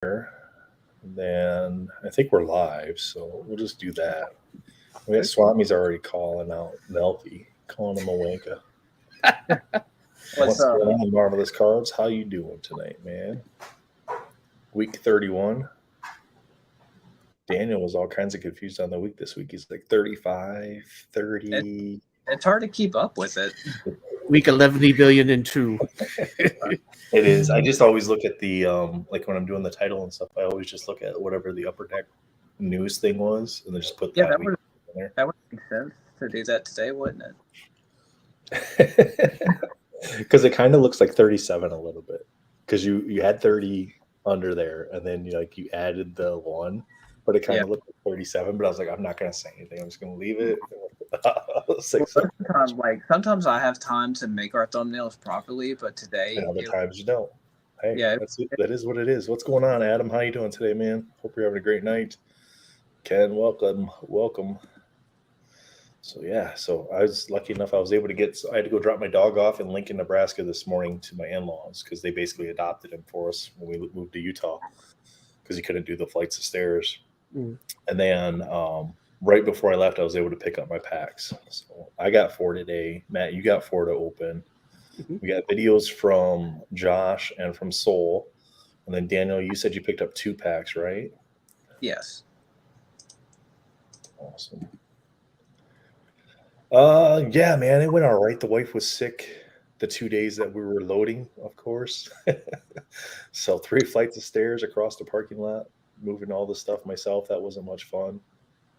Then I think we're live, so we'll just do that. We got Swami's already calling out Melfi, calling him a wanker. What's going on, Marvelous Cards? How you doing tonight, man? Week 31. Daniel was all kinds of confused on the week this week. He's like 35, 30. It's hard to keep up with it. Week 11 billion and 2. It is. I just always look at the like when I'm doing the title and stuff. I always just look at whatever the Upper Deck news thing was, and then just put that week in there. That would make sense to do that today, wouldn't it? Because it kind of looks like 37 a little bit. Because you had 30 under there, and then you added the 1, but it kind of looked like 37. But I was like, I'm not gonna say anything. I'm just gonna leave it. Sometimes I have time to make our thumbnails properly, but today and other times you don't. Hey, that is what it is. What's going on, Adam? How you doing today, man? Hope you're having a great night. Ken, welcome. So I was lucky enough. I was able to I had to go drop my dog off in Lincoln, Nebraska this morning to my in-laws because they basically adopted him for us when we moved to Utah because he couldn't do the flights of stairs. And then right before I left, I was able to pick up my packs. So I got 4 today. Matt, you got 4 to open. We got videos from Josh and from Soul. And then Daniel, you said you picked up 2 packs, right? Yes. Awesome. Yeah, man, it went all right. The wife was sick the 2 days that we were loading, of course. So 3 flights of stairs across the parking lot, moving all the stuff myself. That wasn't much fun.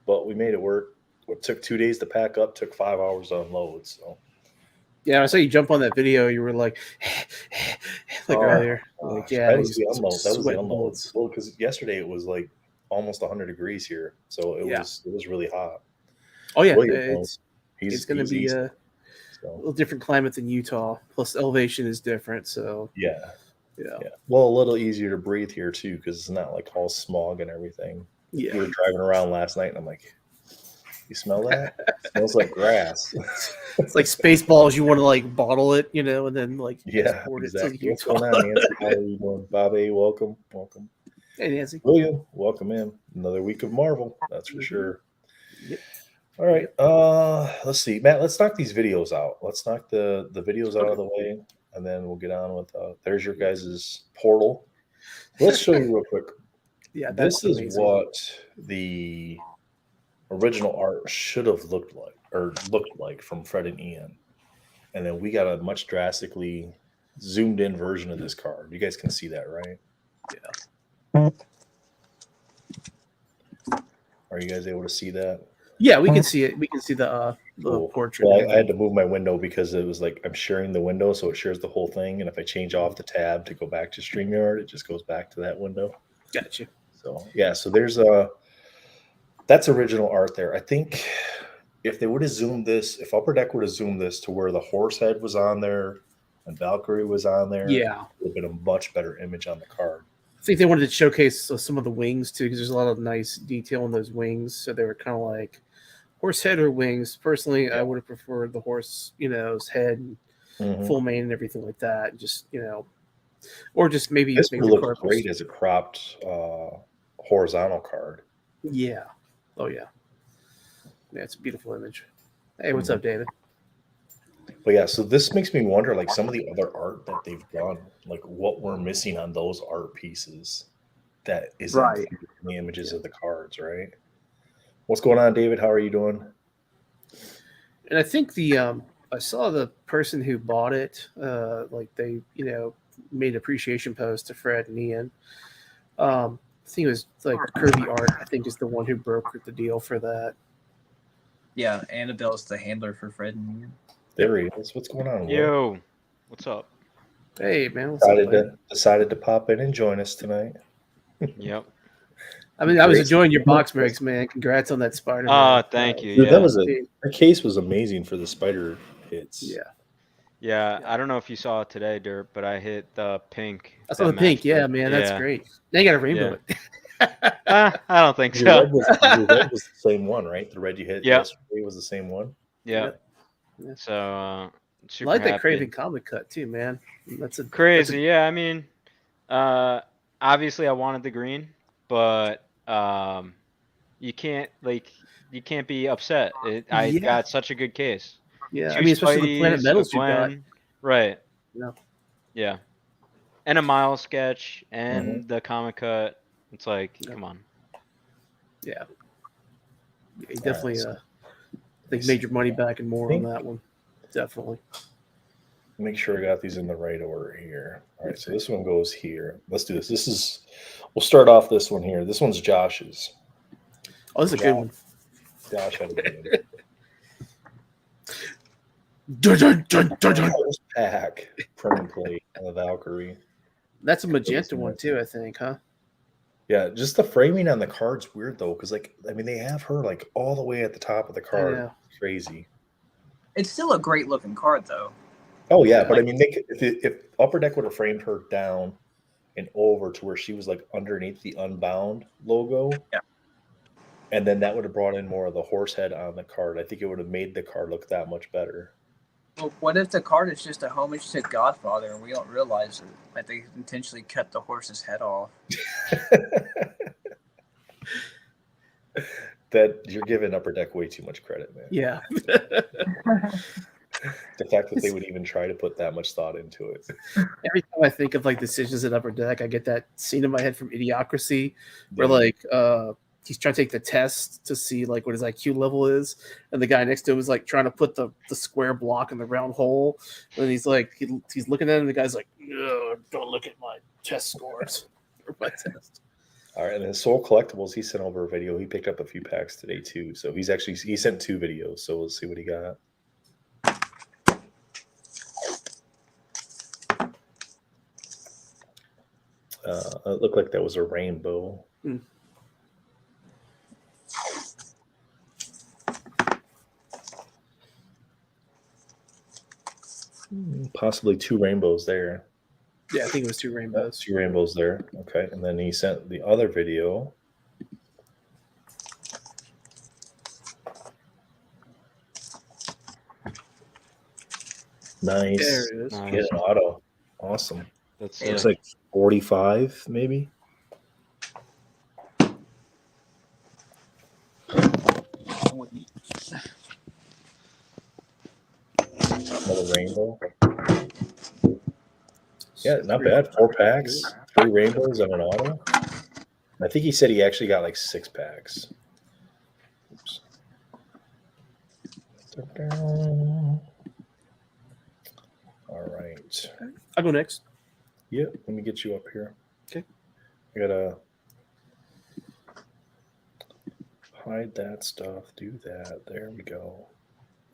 But we made it work. It took 2 days to pack up, took 5 hours to unload. So, yeah, I saw you jump on that video. You were like earlier. That was the unload. That was the unload. Well, because yesterday it was like almost 100 degrees here, so it was really hot. Oh yeah, it's going to be a little different climate than Utah. Plus, elevation is different. So yeah. Well, a little easier to breathe here too, because it's not like all smog and everything. Yeah, we were driving around last night, and I'm like, "You smell that? It smells like grass." It's like Spaceballs. You want to like bottle it, and then export exactly. It to What's going on, Nancy? How are you doing, Bobby? Welcome. Hey, Nancy. William, welcome in. Another week of Marvel, that's for sure. Yep. All right. Let's see, Matt. Let's knock these videos out. Let's knock the videos out of the way, and then we'll get on with. There's your guys' portal. Let's show you real quick. Yeah, this is amazing. What the original art should have looked like from Fred and Ian, and then we got a much drastically zoomed in version of this card. You guys can see that, right? Yeah. Are you guys able to see that? Yeah, we can see it. We can see the portrait. Well, I had to move my window because it was like I'm sharing the window, so it shares the whole thing. And if I change off the tab to go back to StreamYard, it just goes back to that window. Gotcha. So yeah, so there's that's original art there. I think if they would have zoomed this, if Upper Deck would have zoomed this to where the horse head was on there and Valkyrie was on there, it would have been a much better image on the card. I think they wanted to showcase some of the wings too, because there's a lot of nice detail in those wings. So they were kind of like horse head or wings. Personally, I would have preferred the horse, his head, and full mane and everything like that. Just or just maybe this would look great as a cropped horizontal card. Yeah. Oh yeah. Yeah, it's a beautiful image. Hey, what's up, David? But yeah, so this makes me wonder, like some of the other art that they've done, like what we're missing on those art pieces that isn't in the images of the cards, right? What's going on, David? How are you doing? And I think I saw the person who bought it, like they, made an appreciation post to Fred and Ian. I think it was like Kirby Art, I think is the one who brokered the deal for that. Yeah, Annabelle's the handler for Fred and Ian. There he is. What's going on? Yo, what's up? Hey, man. Decided to pop in and join us tonight. Yep. I mean, I was enjoying your box breaks, man. Congrats on that spider. Thank you. Dude, that case was amazing for the spider hits. Yeah. I don't know if you saw it today, Dirt, but I hit the pink. I saw the pink. Yeah, man. That's great. Now you got a rainbow. I don't think so. Your red was the same one, right? The red you hit yesterday was the same one. Yeah. So super I like that happy. Craven comic cut too, man. That's crazy. Yeah, I mean, obviously I wanted the green, but you can't be upset. I Yeah. got such a good case. Yeah, I Two mean, especially the Planet Spideys, Metals a you got. Gwen, right? Yeah. Yeah, and a Miles sketch Mm-hmm. and the comic cut. It's like, Yeah. come on. Yeah. He definitely, so I think, made your money back and more on think- that one. Definitely. Make sure I got these in the right order here. All right, so this one goes here. Let's do this. We'll start off this one here. This one's Josh's. Oh, this is a good one. Josh had a good Dun, dun, dun, dun, dun. First pack print plate on the Valkyrie. That's a magenta one too, I think, huh? Yeah, just the framing on the card's weird though, because they have her like all the way at the top of the card. know. Crazy. It's still a great looking card though. Oh yeah, but I mean, if Upper Deck would have framed her down and over to where she was like underneath the Unbound logo, Yeah. and then that would have brought in more of the horse head on the card. I think it would have made the card look that much better. Well, what if the card is just a homage to Godfather and we don't realize it? Like they intentionally cut the horse's head off. That you're giving Upper Deck way too much credit, man. Yeah. The fact that they would even try to put that much thought into it. Every time I think of like decisions at Upper Deck, I get that scene in my head from Idiocracy where Yeah. like he's trying to take the test to see like what his IQ level is, and the guy next to him is like trying to put the square block in the round hole, and he's like he's looking at him, and the guy's like, don't look at my test scores or my test. All right, and then Soul Collectibles, he sent over a video. He picked up a few packs today too. So he sent 2 videos. So we'll see what he got. It looked like that was a rainbow. Possibly 2 rainbows there. Yeah, I think it was 2 rainbows. 2 rainbows there. Okay, and then he sent the other video. Nice. There it is. Nice. Get an auto. Awesome. That's Looks like 45, maybe. Another rainbow. Yeah, not bad. 4 packs, 3 rainbows, and an auto. I think he said he actually got like 6 packs. Oops. All right. I'll go next. Yep. Let me get you up here. Okay. I gotta hide that stuff. Do that. There we go.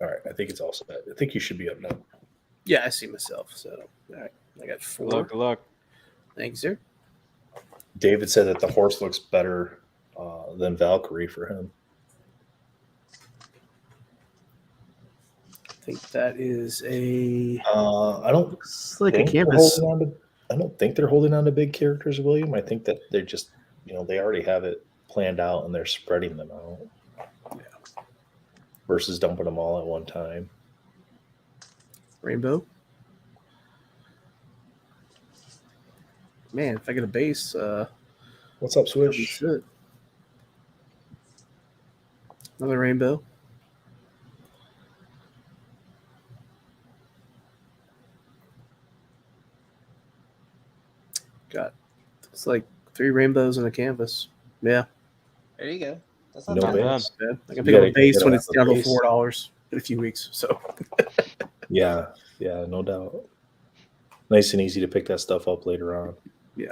All right. I think it's all set. I think you should be up now. Yeah, I see myself. So, all right, I got 4. Good luck. Thanks, sir. David said that the horse looks better than Valkyrie for him. I think that is a I don't looks like a think they're canvas. I don't think they're holding on to big characters, William. I think that they're just, they already have it planned out and they're spreading them out. Yeah. Versus dumping them all at one time. Rainbow. Man, if I get a base, What's up, that'd be Switch? good. Another rainbow. Got it's like 3 rainbows and a canvas. Yeah, There you go. That's not No bad. base. yeah. I can You pick up gotta- a base you gotta when have it's a down to base. $4 in a few weeks. So Yeah, no doubt. Nice and easy to pick that stuff up later on. yeah,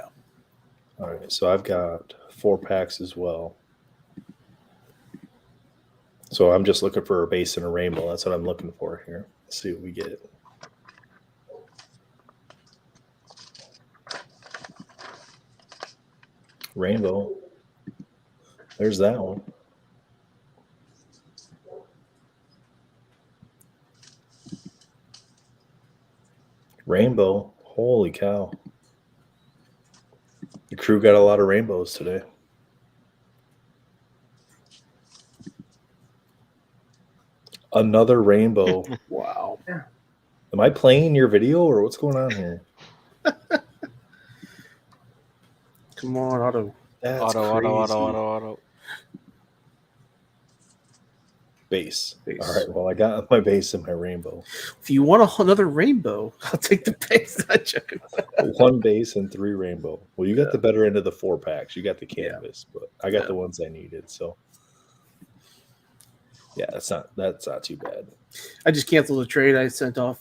All right, so I've got 4 packs as well. So I'm just looking for a base and a rainbow. That's what I'm looking for here. Let's see what we get. Rainbow. There's that one. Rainbow. Holy cow. The crew got a lot of rainbows today. Another rainbow. wow. Am I playing your video or what's going on here? Come on, auto. That's Auto, crazy. auto. Base. Base. All right. Well, I got my base and my rainbow. If you want another rainbow, I'll take the base. Not joking. 1 base and 3 rainbow. Well, you got the better end of the 4 packs. You got the canvas, but I got the ones I needed. So yeah, that's not too bad. I just canceled a trade. I sent off.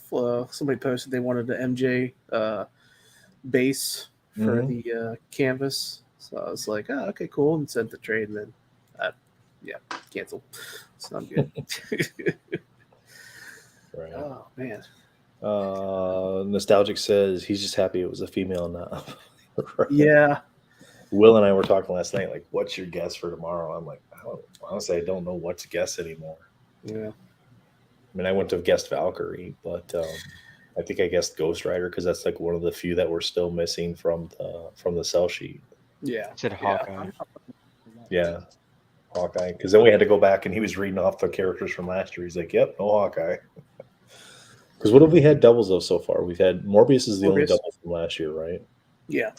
Somebody posted they wanted the MJ base for the canvas. So I was like, oh, okay, cool, and sent the trade, and then canceled. So I'm good. Right. Oh man. Nostalgic says he's just happy it was a female now. Right. Yeah. Will and I were talking last night, like, what's your guess for tomorrow? I'm like, honestly, I don't know what to guess anymore. Yeah. I mean, I wouldn't have guessed Valkyrie, but I think I guessed Ghost Rider because that's like one of the few that we're still missing from the cell sheet. Yeah. I said Hawkeye. Yeah. Hawkeye. Because then we had to go back and he was reading off the characters from last year. He's like, yep, no Hawkeye. Because what have we had doubles of so far? We've had Morbius is the only double from last year, right? Yeah.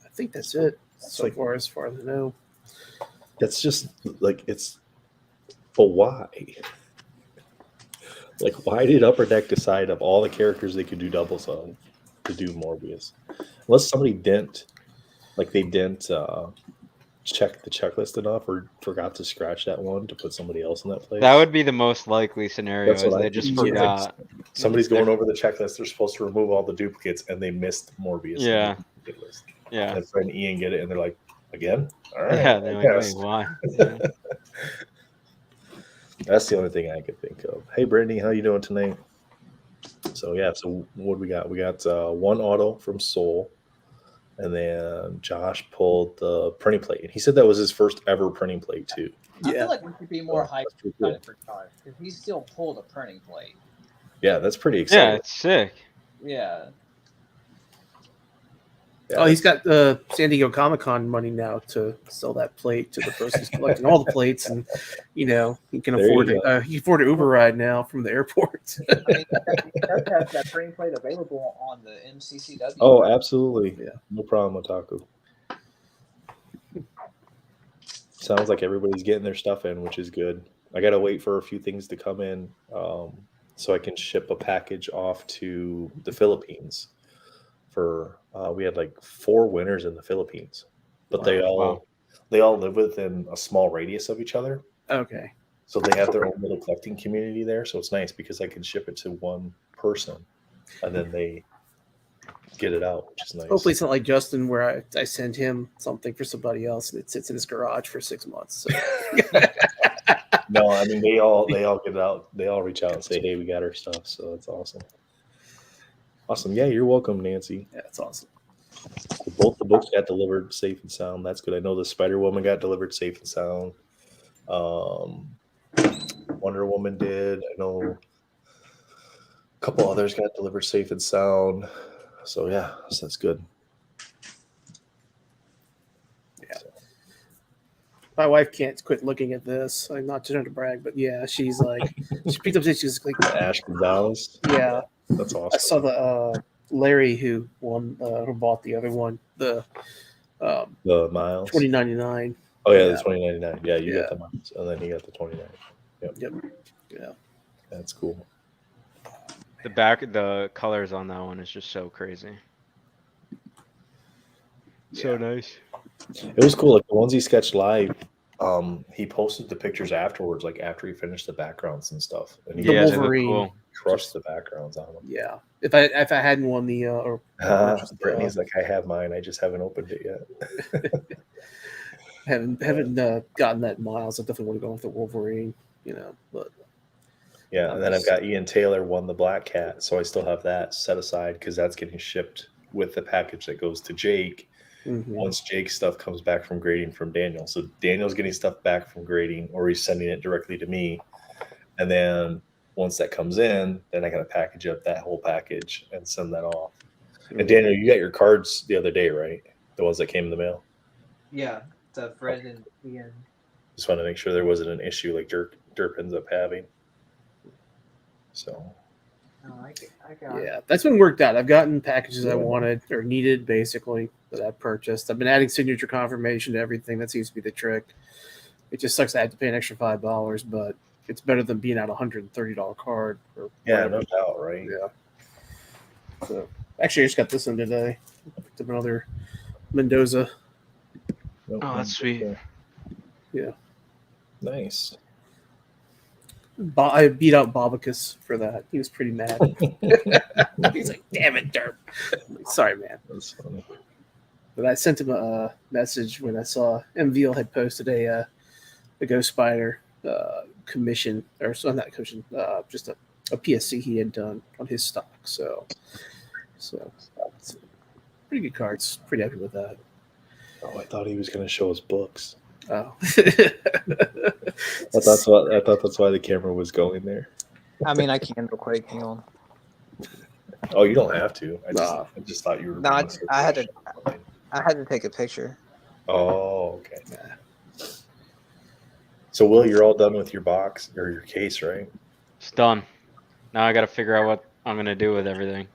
I think that's it. So like, far as I know. That's just like but why? Like, why did Upper Deck decide of all the characters they could do doubles on to do Morbius? Unless somebody didn't check the checklist enough or forgot to scratch that one to put somebody else in that place. That would be the most likely scenario. That's what They I just think. forgot. Somebody's going over the checklist. They're supposed to remove all the duplicates, and they missed Morbius. Yeah. List. Yeah. And friend Ian get it, and they're like, again? All right. Yeah. They're like, wait, why? Yeah. That's the only thing I could think of. Hey, Brittany, how you doing tonight? So yeah, so what do we got? We got 1 auto from Soul, and then Josh pulled the printing plate, and he said that was his first ever printing plate too. I feel like we should be more hyped cool. for Josh because he still pulled a printing plate. Yeah, that's pretty exciting. Yeah, it's sick. Yeah. Oh, he's got the San Diego Comic-Con money now to sell that plate to the person who's collecting all the plates, and he can afford it. He can afford an Uber ride now from the airport. I mean, he does have that printing plate available on the MCCW. Oh, absolutely. Yeah, no problem, Otaku. Sounds like everybody's getting their stuff in, which is good. I gotta wait for a few things to come in, so I can ship a package off to the Philippines. We had like 4 winners in the Philippines, but they all live within a small radius of each other. Okay. So they have their own little collecting community there. So it's nice because I can ship it to one person, and then they get it out, which is nice. Hopefully it's not like Justin where I send him something for somebody else and it sits in his garage for 6 months. So. No, I mean they all get it out. They all reach out and say, "Hey, we got our stuff." So it's awesome. Awesome. Yeah, you're welcome, Nancy. Yeah, that's awesome. Both the books got delivered safe and sound. That's good. I know the Spider Woman got delivered safe and sound. Wonder Woman did. I know a couple others got delivered safe and sound. So yeah, so that's good. Yeah. My wife can't quit looking at this. I'm not trying to brag, but yeah, she's like, she picked up this. She's like, Ash Gonzalez. Yeah, that's awesome. I saw the Larry who bought the other one, the Miles 2099. Oh yeah, the 2099. Yeah, you got the Miles, and then you got the 29. Yep. Yeah, that's cool. The colors on that one is just so crazy. So nice. It was cool. Like the ones he sketched live, he posted the pictures afterwards, like after he finished the backgrounds and stuff. And he Wolverine crushed the backgrounds on them. Yeah. If I hadn't won the Brittany's like, I have mine. I just haven't opened it yet. haven't gotten that Miles. I definitely want to go with the Wolverine. But yeah, and then I've got Ian Taylor won the Black Cat, so I still have that set aside because that's getting shipped with the package that goes to Jake. Mm-hmm. Once Jake's stuff comes back from grading from Daniel. So Daniel's getting stuff back from grading, or he's sending it directly to me. And then once that comes in, then I got to package up that whole package and send that off. Mm-hmm. And Daniel, you got your cards the other day, right? The ones that came in the mail? Yeah, the Fred and Ian. Just want to make sure there wasn't an issue like Derp ends up having. So. I got yeah, that's been worked out. I've gotten packages I wanted or needed, basically. that I purchased. I've been adding signature confirmation to everything. That seems to be the trick. It just sucks I had to pay an extra $5, but it's better than being out a $130 card. Or Yeah, whatever. no doubt, right? Yeah. So actually, I just got this one today. Picked up another Mendoza. Nope, Oh, that's sweet. Yeah. Nice. I beat out Bobicus for that. He was pretty mad. He's like, "Damn it, Derp." I'm like, sorry, man. That's funny. But I sent him a message when I saw MVL had posted a Ghost Spider commission, or so not commission, just a PSC he had done on his stock. So pretty good cards. Pretty happy with that. Oh, I thought he was going to show us books. Oh. I thought that's why the camera was going there. I mean, I can real quick. Hang on. Oh, you don't have to. I just thought you were. No, I had to take a picture. Oh, okay. So, Will, you're all done with your box or your case, right? It's done. Now I got to figure out what I'm gonna do with everything.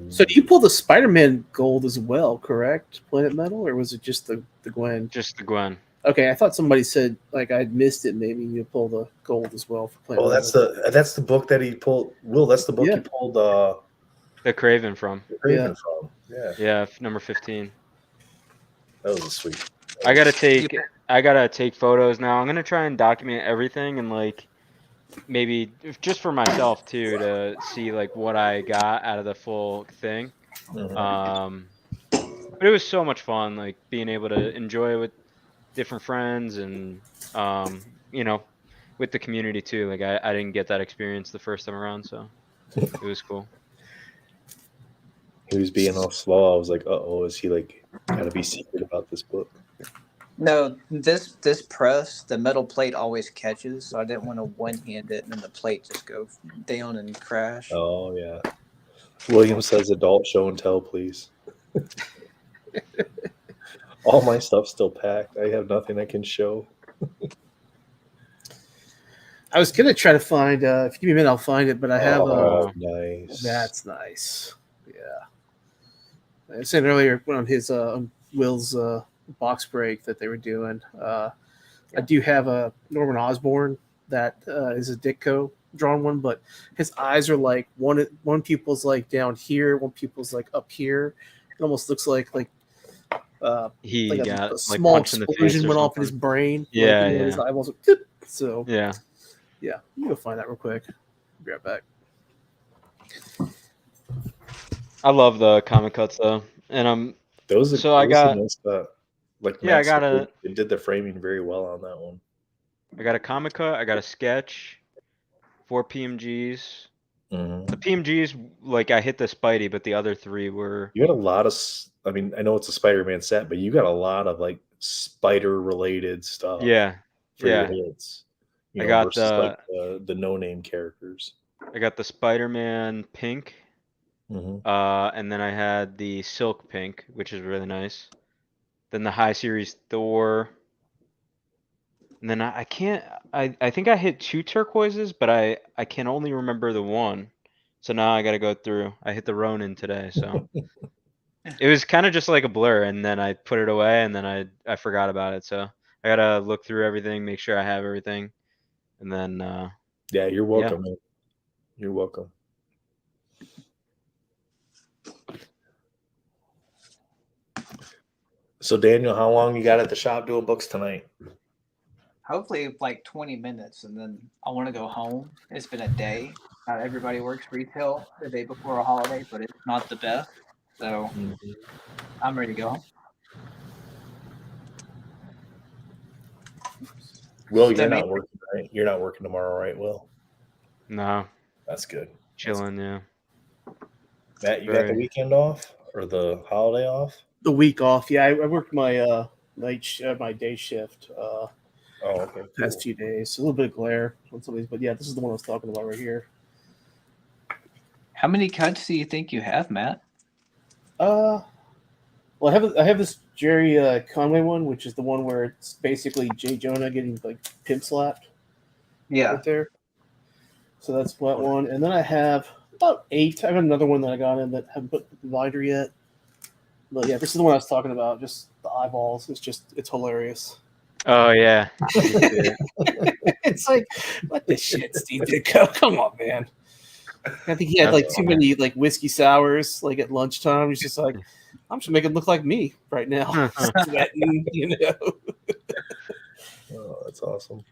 So, do you pull the Spider-Man gold as well? Correct, Planet Metal, or was it just the Gwen? Just the Gwen. Okay, I thought somebody said like I'd missed it. Maybe you pull the gold as well for Planet. Oh, Metal. that's the book that he pulled. Will, that's the book he pulled. The Craven from. Craven from. Yeah. Yeah, number 15. That was a sweet. I gotta take photos now. I'm gonna try and document everything and like maybe just for myself too to see like what I got out of the full thing. Mhm. But it was so much fun, like being able to enjoy it with different friends and with the community too. Like I didn't get that experience the first time around, so it was cool. He was being all slow. I was like, "Uh-oh, is he like gotta be secret about this book?" No, this press, the metal plate always catches, so I didn't want to one-hand it and then the plate just go down and crash. Oh yeah. William says, "Adult show and tell, please." All my stuff's still packed. I have nothing I can show. I was gonna try to find. If you give me a minute, I'll find it. But I have. Nice. That's nice. Yeah. I said earlier on his on Will's box break that they were doing. I do have a Norman Osborn that is a Ditko drawn one, but his eyes are like one pupil's like down here, one pupil's like up here. It almost looks like he like got a small punched in the face explosion or went off in his something. brain. Yeah, like, yeah. His eyeballs went, so Yeah. you go find that real quick. Be right back. I love the comic cuts though, and I got like yeah, I got they did the framing very well on that one. I got a comic cut, I got a sketch, 4 PMGs. Mm-hmm. The PMGs, like I hit the Spidey, but the other 3 were. You got a lot of. I mean, I know it's a Spider-Man set, but you got a lot of like spider-related stuff. Yeah, for your hits. I got versus like the no-name characters. I got the Spider-Man pink, and then I had the Silk pink, which is really nice. Then the High Series Thor. And then I can't. I think I hit 2 turquoises, but I can only remember the one. So now I got to go through. I hit the Ronin today, so it was kind of just like a blur, and then I put it away, and then I forgot about it. So I gotta look through everything, make sure I have everything, and then. Yeah, you're welcome. Man. You're welcome. So Daniel, how long you got at the shop doing books tonight? Hopefully like 20 minutes, and then I want to go home. It's been a day. Not everybody works retail the day before a holiday, but it's not the best. So I'm ready to go home. Will, you're not working, right? You're not working tomorrow, right, Will? No. That's good. Chilling, yeah. Matt, you got the weekend off or the holiday off? The week off, yeah. I worked my my day shift. Okay. Past few days, so a little bit of glare on some of these, but yeah, this is the one I was talking about right here. How many cuts do you think you have, Matt? Well, I have this Jerry Conway one, which is the one where it's basically Jay Jonah getting like pimp slapped. Yeah. Right there. So that's that one, and then I have about 8. I have another one that I got in that I haven't put the binder yet. But yeah, this is the one I was talking about. Just the eyeballs. It's hilarious. Oh yeah. It's like, what the shit, Steve Ditko? Come on, man. I think he had That's like too many like whiskey sours like at lunchtime. He's just like, I'm just making it look like me right now. Sweating, Oh, that's awesome.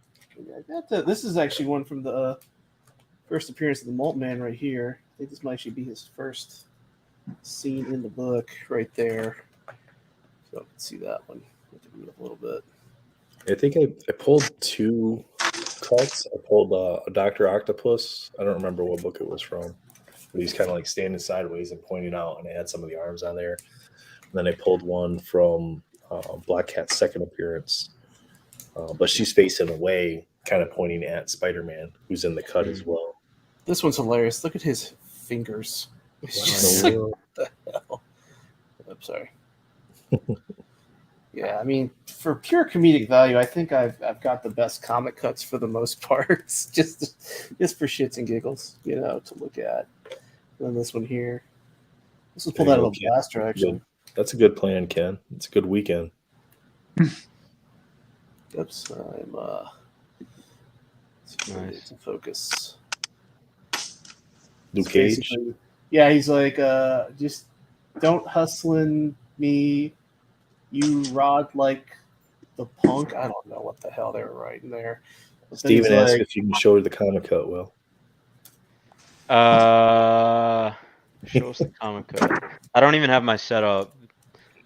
This is actually one from the first appearance of the Malt Man right here. I think this might actually be his first scene in the book right there. So I can see that one. A little bit. I think I pulled 2 cuts. I pulled a Dr. Octopus. I don't remember what book it was from. But he's kind of like standing sideways and pointing out, and I had some of the arms on there. And then I pulled one from Black Cat's second appearance. But she's facing away, kind of pointing at Spider-Man, who's in the cut as well. This one's hilarious. Look at his fingers. It's Wow. just like, what the hell? I'm sorry. Yeah, I mean, for pure comedic value, I think I've got the best comic cuts for the most part, just for shits and giggles, to look at. And then this one here. This was pulled out of a blaster, actually. That's a good plan, Ken. It's a good weekend. Oops, I'm Nice. to focus. Luke Cage. Yeah, he's like, just don't hustling me. You rod like the punk. I don't know what the hell they were writing there. Steven asked if you can show the comic cut, Will. Show us the comic cut. I don't even have my setup.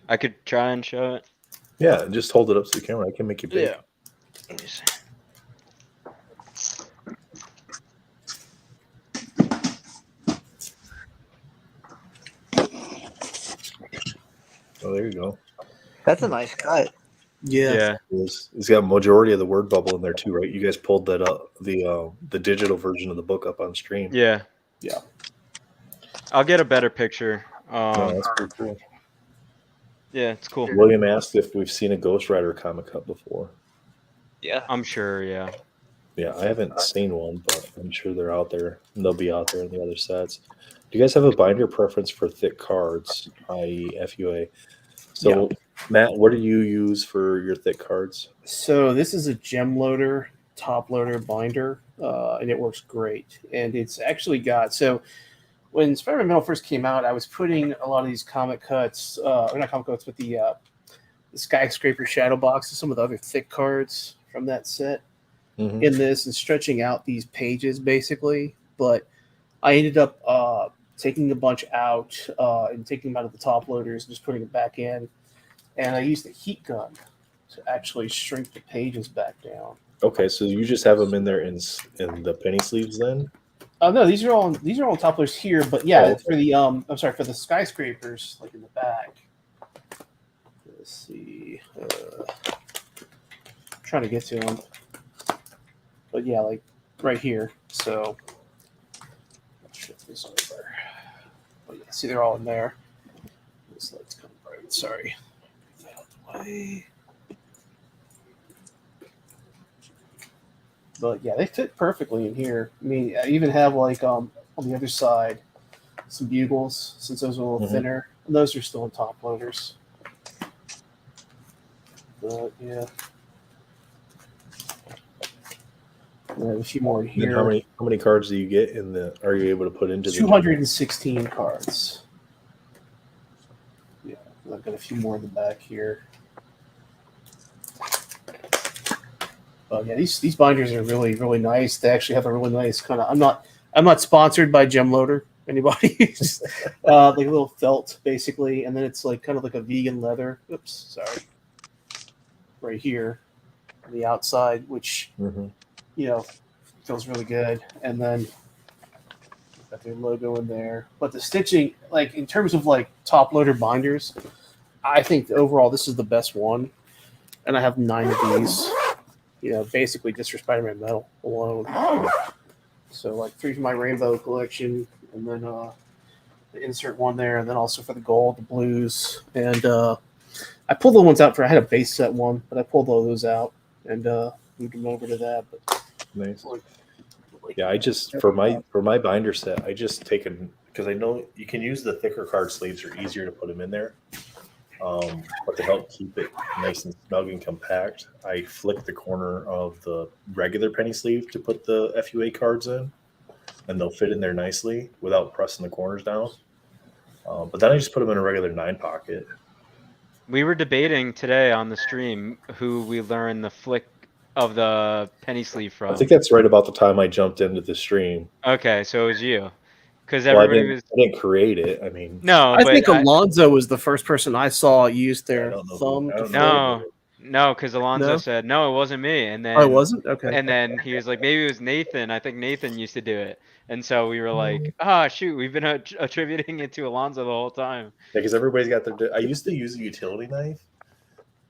I could try and show it. Yeah, just hold it up to the camera. I can make it big. Yeah. Let me see. Oh, there you go. That's a nice cut. Yeah. It's got a majority of the word bubble in there too, right? You guys pulled that up, the digital version of the book up on stream. Yeah. Yeah. I'll get a better picture. Oh, that's pretty cool. Yeah, it's cool. William asked if we've seen a Ghost Rider comic cut before. Yeah. I'm sure, yeah. Yeah, I haven't seen one, but I'm sure they're out there. And they'll be out there in the other sets. Do you guys have a binder preference for thick cards, i.e. FUA? So, Matt, what do you use for your thick cards? So this is a gem loader, top loader binder, and it works great. And it's actually got, so when Spider-Man Metal first came out, I was putting a lot of these comic cuts, or not comic cuts, but the Skyscraper Shadow Box and some of the other thick cards from that set in this and stretching out these pages basically. But I ended up taking a bunch out and taking them out of the top loaders and just putting it back in. And I used the heat gun to actually shrink the pages back down. Okay, so you just have them in there in the penny sleeves then? No, these are all top loaders here, but yeah, for the for the skyscrapers, like in the back. Let's see. Trying to get to them. But yeah, like right here. So let's shift this over. But yeah, see they're all in there. This light's kind of bright. Sorry. Get that out of the way. But yeah, they fit perfectly in here. I mean, I even have like on the other side some bugles since those are a little thinner. And those are still in top loaders. But yeah. I have a few more in here. How many cards do you get in the? Are you able to put into 216 cards. Yeah, I've got a few more in the back here. But yeah, these binders are really, really nice. They actually have a really nice kind of. I'm not sponsored by Gem Loader. Anybody? Just, like a little felt basically, and then it's like kind of like a vegan leather. Oops, sorry. Right here on the outside, which feels really good. And then got their logo in there. But the stitching, like in terms of like top loader binders, I think overall this is the best one. And I have 9 of these. Basically just for Spider-Man Metal alone. So like 3 for my Rainbow collection, and then the insert one there, and then also for the gold, the blues, and I pulled the ones out for. I had a base set one, but I pulled all those out and moved them over to that. But nice. Yeah, I just for my binder set, I just taken because I know you can use the thicker card sleeves; are easier to put them in there. But to help keep it nice and snug and compact, I flick the corner of the regular penny sleeve to put the FUA cards in, and they'll fit in there nicely without pressing the corners down. But then I just put them in a regular 9 pocket. We were debating today on the stream who we learned the flick of the penny sleeve from. I think that's right about the time I jumped into the stream. Okay, so it was you, because Well, everybody was. I didn't create it. I mean, No, I but think Alonzo was the first person I saw use their don't know who- thumb I to don't flip. know. No, because Alonzo No? said no, it wasn't me, and then Oh, it wasn't? Okay. and then he was like, maybe it was Nathan. I think Nathan used to do it, and so we were like, ah, shoot, we've been attributing it to Alonzo the whole time. Yeah, because everybody's got their. I used to use a utility knife,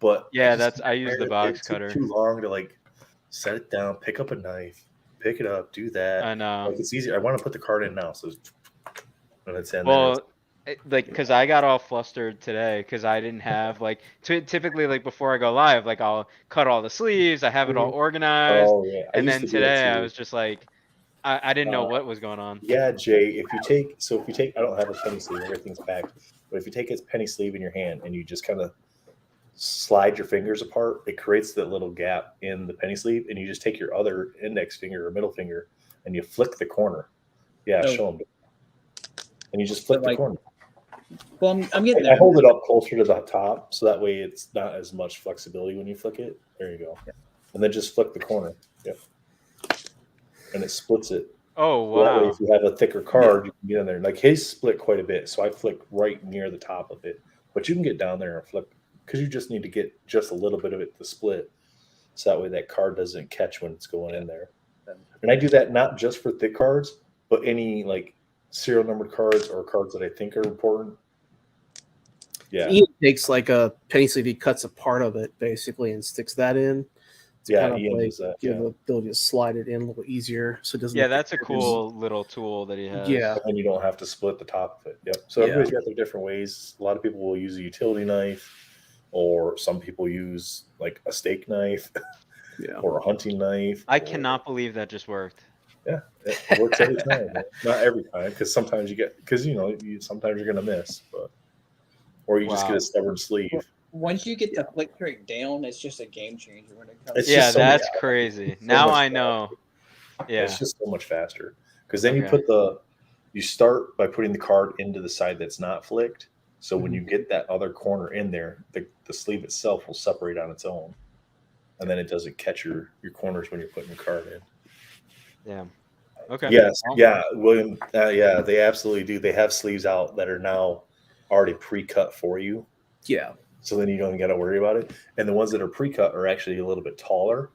but Yeah, just- I use the it box took cutter. Too long to like set it down, pick up a knife, pick it up, do that. I know. Like it's easier. I want to put the card in now, so when it's in there. Well, because I got all flustered today because I didn't have like typically like before I go live, like I'll cut all the sleeves, I have it all organized, Oh yeah, I and used then to do that today I too. was just like, I didn't know what was going on. Yeah, Jay. If you take, I don't have a penny sleeve. Everything's packed. But if you take a penny sleeve in your hand and you just kind of slide your fingers apart, it creates that little gap in the penny sleeve, and you just take your other index finger or middle finger and you flick the corner. Yeah, Oh. show them. And you just flick the corner. Well, I'm getting I there. hold it up closer to the top so that way it's not as much flexibility when you flick it. There you go. And then just flick the corner. Yep. And it splits it. Oh So that way, wow! if you have a thicker card, you can get in there. Like his split quite a bit, so I flick right near the top of it. But you can get down there and flick because you just need to get just a little bit of it to split, so that way that card doesn't catch when it's going in there. And I do that not just for thick cards, but any like serial numbered cards or cards that I think are important. Yeah, Ian takes like a penny sleeve, he cuts a part of it basically and sticks that in. To yeah, kind of Ian like does that. give Yeah, the ability to slide it in a little easier, so it doesn't. Yeah, have to that's a produce- cool little tool that he has. Yeah. and then you don't have to split the top of it. Yep. So Yeah. everybody's got their different ways. A lot of people will use a utility knife, or some people use like a steak knife. Yeah. Or a hunting knife. I cannot believe that just worked. Yeah, it works every time. Not every time, because sometimes you get sometimes you're gonna miss, but or you just Wow. get a stubborn sleeve. Once you get the flick trick down, it's just a game changer when it comes. It's to just Yeah, so that's much- crazy. so Now much I faster. know. Yeah. It's just so much faster because then Okay. you start by putting the card into the side that's not flicked. So when you get that other corner in there, the sleeve itself will separate on its own, and then it doesn't catch your corners when you're putting the card in. Yeah. Okay. Yes, Well, yeah, William. Yeah, they absolutely do. They have sleeves out that are now already pre-cut for you, Yeah. so then you don't got to worry about it. And the ones that are pre-cut are actually a little bit taller,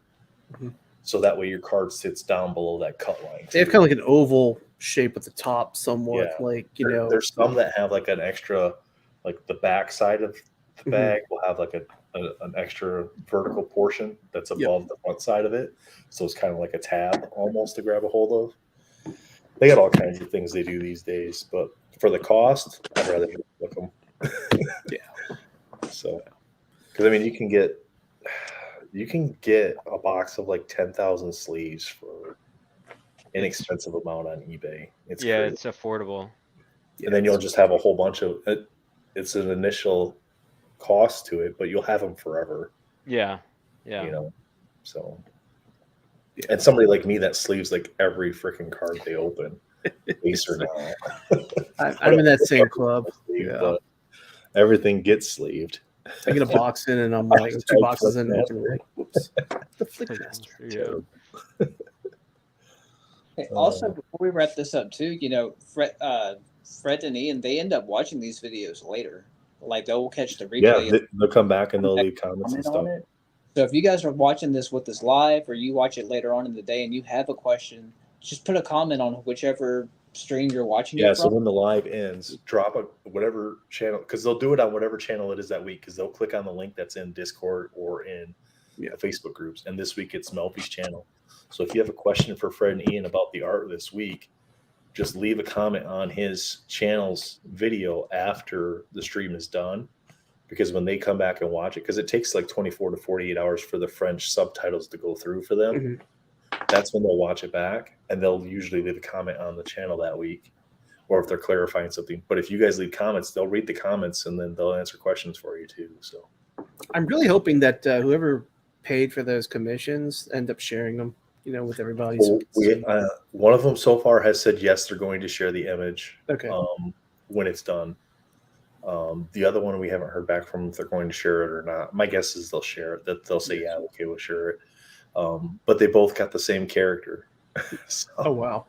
Mhm. so that way your card sits down below that cut line. They have kind of like an oval shape at the top, somewhat Yeah. like There's some that have like an extra, like the back side of the Mhm. bag will have like an extra vertical portion that's above the front side of it, so it's kind of like a tab almost to grab a hold of. They got all kinds of things they do these days, but for the cost, I'd rather just look them. Yeah. So, because I mean, you can get a box of like 10,000 sleeves for inexpensive amount on eBay. It's yeah, crazy. it's affordable. And then you'll just have a whole bunch of it. It's an initial cost to it, but you'll have them forever. Yeah. Yeah. You know, so. And somebody like me that sleeves like every freaking card they open, Acer now. I'm in that same club. Sleeve, Yeah. but everything gets sleeved. I get a box in and I'm like Just 2 type boxes in. Flick And like, whoops. The flick master. Yeah. Hey, also, before we wrap this up, too, Fred and Ian, they end up watching these videos later. Like they'll catch the replay. Yeah, they'll come back and they'll leave comments and comment on stuff. it. So if you guys are watching this with us live, or you watch it later on in the day, and you have a question, just put a comment on whichever stream you're watching Yeah, it so from. when the live ends, drop whatever channel, because they'll do it on whatever channel it is that week, because they'll click on the link that's in Discord or in the Facebook groups. And this week it's Melfi's channel. So if you have a question for Fred and Ian about the art this week, just leave a comment on his channel's video after the stream is done, because when they come back and watch it, because it takes like 24 to 48 hours for the French subtitles to go through for them. Mhm. That's when they'll watch it back, and they'll usually leave a comment on the channel that week, or if they're clarifying something. But if you guys leave comments, they'll read the comments and then they'll answer questions for you too. So I'm really hoping that whoever paid for those commissions end up sharing them, with everybody. One of them so far has said yes, they're going to share the image. Okay. When it's done. The other one we haven't heard back from if they're going to share it or not. My guess is they'll share it. That they'll say, yeah, okay, we'll share it. But they both got the same character. So, oh wow.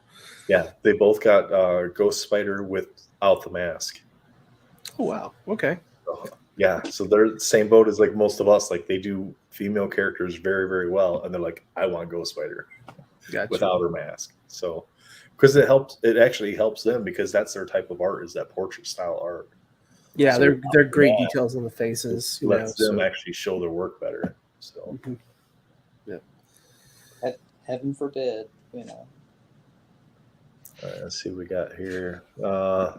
Yeah, they both got Ghost Spider without the mask. Oh wow. Okay. So, yeah, so they're the same boat as like most of us. Like they do female characters very, very well, and they're like, I want Ghost Spider without her mask. So because it actually helps them because that's their type of art, is that portrait style art. Yeah, so they're great details on the faces. Lets them actually show their work better. So yeah. Heaven forbid, let's see what we got here.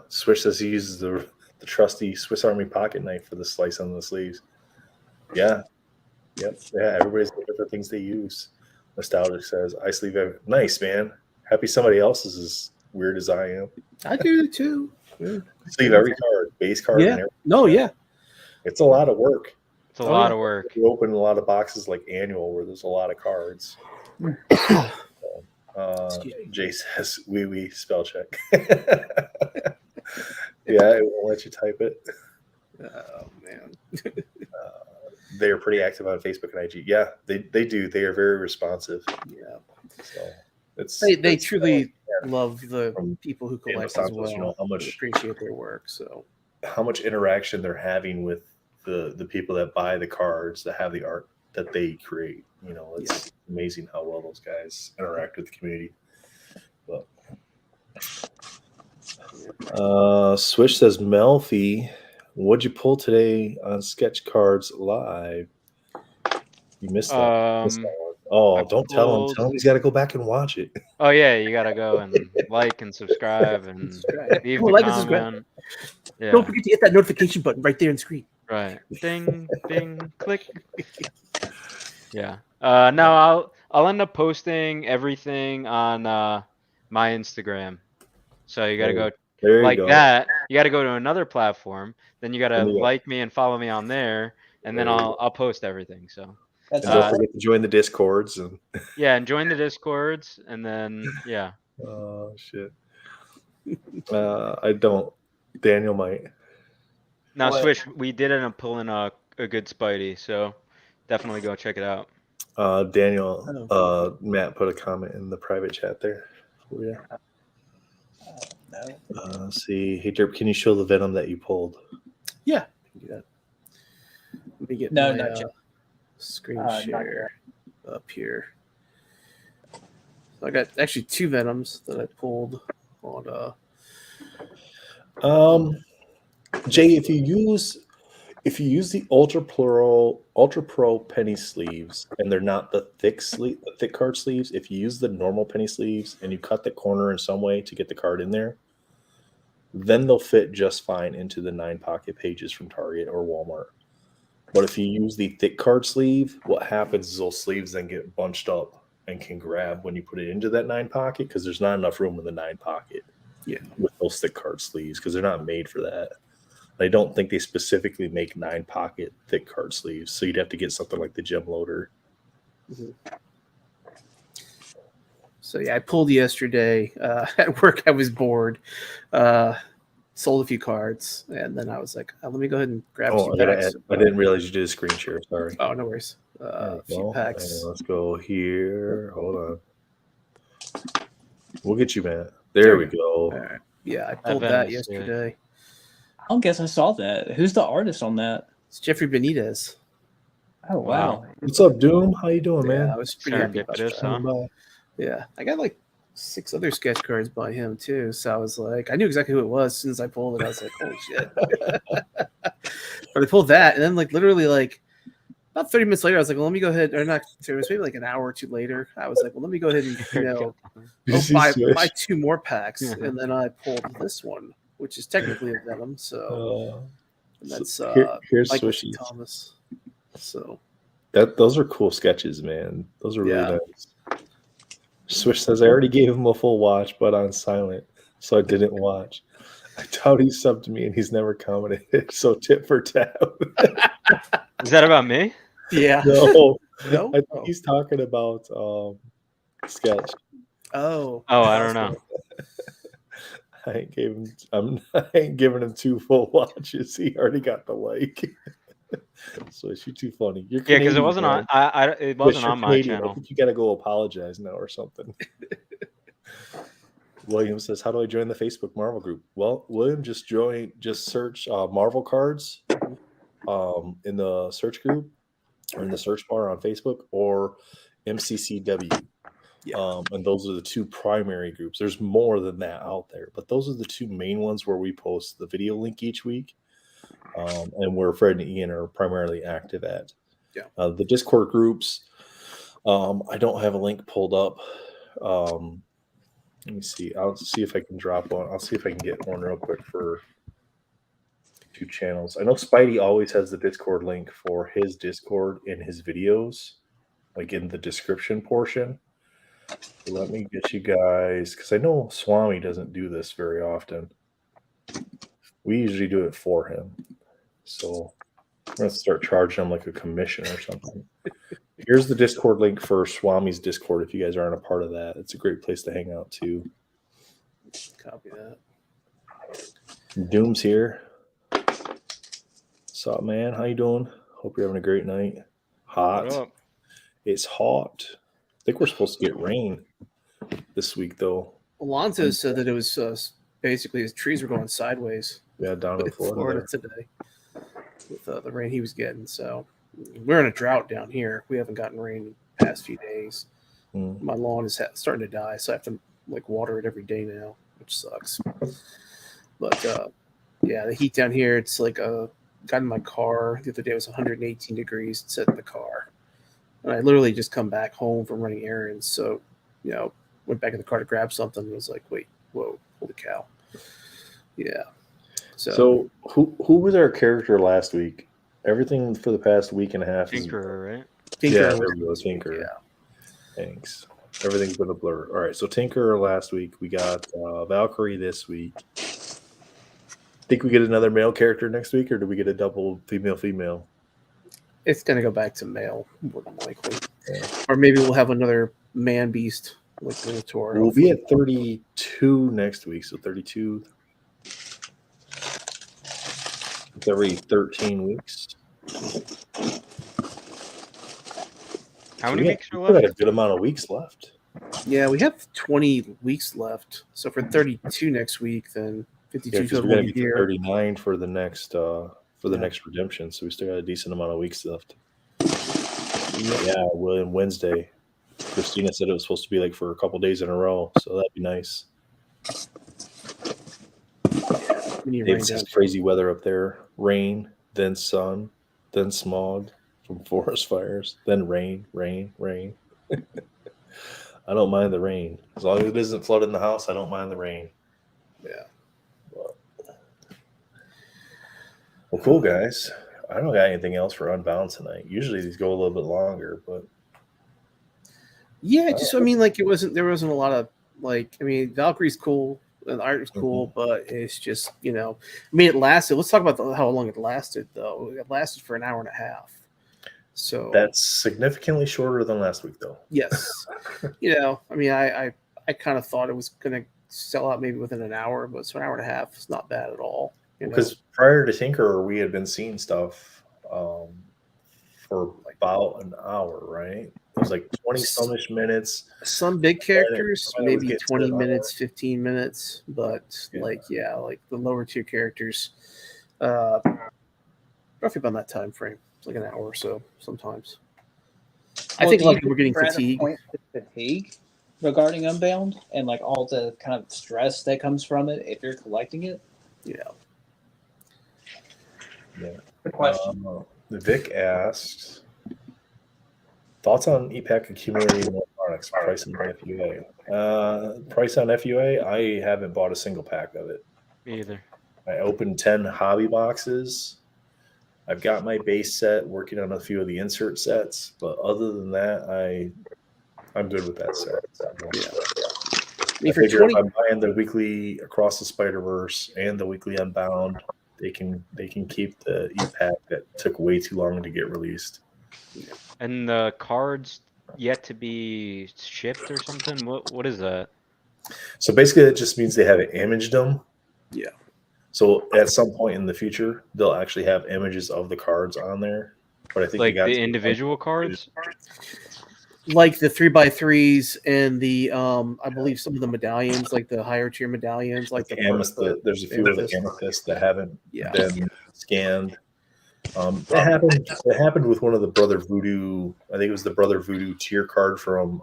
Swish says he uses the trusty Swiss Army pocket knife for the slice on the sleeves. Yeah. Yep. Yeah, everybody's got different things they use. Nostalgic says, I sleeve every. Nice, man. Happy somebody else is as weird as I am. I do too. Yeah. Sleeve every card, base card. Yeah. And everything. No, yeah. It's a lot of work. It's a lot of work. You open a lot of boxes like annual where there's a lot of cards. Jay says, wee spell check. Yeah, it won't let you type it. Oh, man. They are pretty active on Facebook and IG. Yeah, they do. They are very responsive. Yeah. So they truly love the people who collect as well. You know, how much appreciate their work. So how much interaction they're having with the people that buy the cards, that have the art that they create. It's amazing how well those guys interact with the community. But Swish says, Melfi, what'd you pull today on Sketch Cards Live? You missed that. Oh, don't tell him. Tell him he's got to go back and watch it. Oh yeah, you gotta go and like and subscribe and leave the comment. Yeah. Don't forget to hit that notification button right there on the screen. Right. Ding, ding, click. Yeah. No, I'll end up posting everything on my Instagram. So you gotta go that. You gotta go to another platform. Then you gotta like me and follow me on there, and then I'll post everything. So. And don't forget to join the Discords. And and join the Discords, and then Oh shit. I don't. Daniel might. Now, Swish, we did end up pulling a good Spidey, so definitely go check it out. Daniel, Matt put a comment in the private chat there. Oh, yeah. No. Let's see. Hey, Derp, can you show the Venom that you pulled? Yeah, I can do that. Let me get my screen share up here. So I got actually 2 Venoms that I pulled on. Jay, if you use the Ultra Pro penny sleeves, and they're not the thick card sleeves, if you use the normal penny sleeves and you cut the corner in some way to get the card in there, then they'll fit just fine into the 9-pocket pages from Target or Walmart. But if you use the thick card sleeve, what happens is those sleeves then get bunched up and can grab when you put it into that 9-pocket, because there's not enough room in the 9-pocket. Yeah, with those thick card sleeves, because they're not made for that. I don't think they specifically make 9-pocket thick card sleeves, so you'd have to get something like the Gem Loader. Mm-hmm. So yeah, I pulled yesterday at work. I was bored. Sold a few cards, and then I was like, let me go ahead and grab a few packs. I didn't realize you did a screen share. Sorry. Oh, no worries. A few packs. Let's go here. Hold on. We'll get you, Matt. There we go. All right. Yeah, I pulled that yesterday. I don't guess I saw that. Who's the artist on that? It's Jeffrey Benitez. Oh, wow. What's up, Doom? How you doing, man? I was pretty happy about that. Yeah, I got like 6 other sketch cards by him too. So I was like, I knew exactly who it was as soon as I pulled it. I was like, holy shit. But I pulled that, and then like literally like about 30 minutes later, I was like, well, let me go ahead, or not, it was maybe like an hour or 2 later. I was like, well, let me go ahead and buy 2 more packs. And then I pulled this one, which is technically a Venom. So and that's here's Michael Swishy Thomas. So those are cool sketches, man. Those are really nice. Swish says, I already gave him a full watch, but on silent. so I didn't watch. I doubt he subbed to me, and he's never commented. So tit for tat. Is that about me? Yeah. No, No? I think he's talking about sketch. Oh. I don't know. I ain't giving him 2 full watches. He already got the like. So you're too funny. You're Yeah, because it Canadian, wasn't on. man. It wasn't You're on my Canadian. I channel. think you got to go apologize now or something. William says, "How do I join the Facebook Marvel group?" Well, William, just search Marvel cards in the search group or in the search bar on Facebook, or MCCW. Yeah. And those are the 2 primary groups. There's more than that out there, but those are the 2 main ones where we post the video link each week. And where Fred and Ian are primarily active at. Yeah. The Discord groups, I don't have a link pulled up. Let me see. I'll see if I can drop one. I'll see if I can get one real quick for 2 channels. I know Spidey always has the Discord link for his Discord in his videos, like in the description portion. So let me get you guys, because I know Swami doesn't do this very often. We usually do it for him. So I'm going to start charging him like a commission or something. Here's the Discord link for Swami's Discord if you guys aren't a part of that. It's a great place to hang out too. Copy that. Doom's here. What's up, man? How you doing? Hope you're having a great night. Hot. What up? It's hot. I think we're supposed to get rain this week, though. Alonzo said that it was basically his trees were going sideways. Yeah, down in Florida today with the rain he was getting. So we're in a drought down here. We haven't gotten rain the past few days. My lawn is starting to die, so I have to like water it every day now, which sucks. But yeah, the heat down here, it's like got in my car the other day. It was 118 degrees. It set in the car, and I literally just come back home from running errands. So went back in the car to grab something. And was like, wait, whoa, holy cow! Yeah. So who was our character last week? Everything for the past week and a half. Tinkerer, right? Yeah, there we go, Tinkerer. Yeah. Thanks. Everything's been a blur. All right, so Tinkerer last week. We got Valkyrie this week. Think we get another male character next week, or do we get a double female? It's going to go back to male, more than likely. Yeah. Or maybe we'll have another man beast like the Tour. We'll be at 32 next week, so 32. It's every 13 weeks. How many weeks are left? We got a good amount of weeks left. Yeah, we have 20 weeks left. So for 32 next week, then 52 total. We're going to get to 39 for the next next redemption. So we still got a decent amount of weeks left. Yeah, William, Wednesday. Christina said it was supposed to be like for a couple days in a row, so that'd be nice. David says crazy weather up there. Rain, then sun, then smog from forest fires, then rain. I don't mind the rain. As long as it isn't flooding the house, I don't mind the rain. Yeah. Well, cool, guys. I don't got anything else for Unbound tonight. Usually these go a little bit longer, but yeah, just there wasn't a lot of Valkyrie's cool. And the art is cool, but it's just, it lasted. Let's talk about how long it lasted, though. It lasted for an hour and a half. So that's significantly shorter than last week, though. Yes. I kind of thought it was going to sell out maybe within an hour, but so an hour and a half is not bad at all. Because prior to Tinkerer, we had been seeing stuff for about an hour, right? It was like 20-some-ish minutes. Some big characters, maybe 20 minutes, 15 minutes. But, the lower tier characters, roughly about that time frame. It's like an hour or so sometimes. I think a lot of people are getting fatigue regarding Unbound and, all the kind of stress that comes from it if you're collecting it. Yeah. Good question. Vic asks, thoughts on EPAC accumulating electronics, price on FUA? Price on FUA, I haven't bought a single pack of it. Me either. I opened 10 hobby boxes. I've got my base set, working on a few of the insert sets, but other than that, I'm good with that set. mean, I for figure 20, if I'm buying the weekly Across the Spider-Verse and the weekly Unbound, they can keep the e-pack that took way too long to get released. And the cards yet to be shipped or something? What is that? So basically, that just means they haven't imaged them. Yeah. So at some point in the future, they'll actually have images of the cards on there. But I think they Like got the to individual cards? like the 3x3s and the I believe some of the medallions, like the higher tier medallions, like the amethyst. There's a few of the amethyst. amethysts that haven't Yeah. been scanned. It happened with one of the Brother Voodoo. I think it was the Brother Voodoo tier card from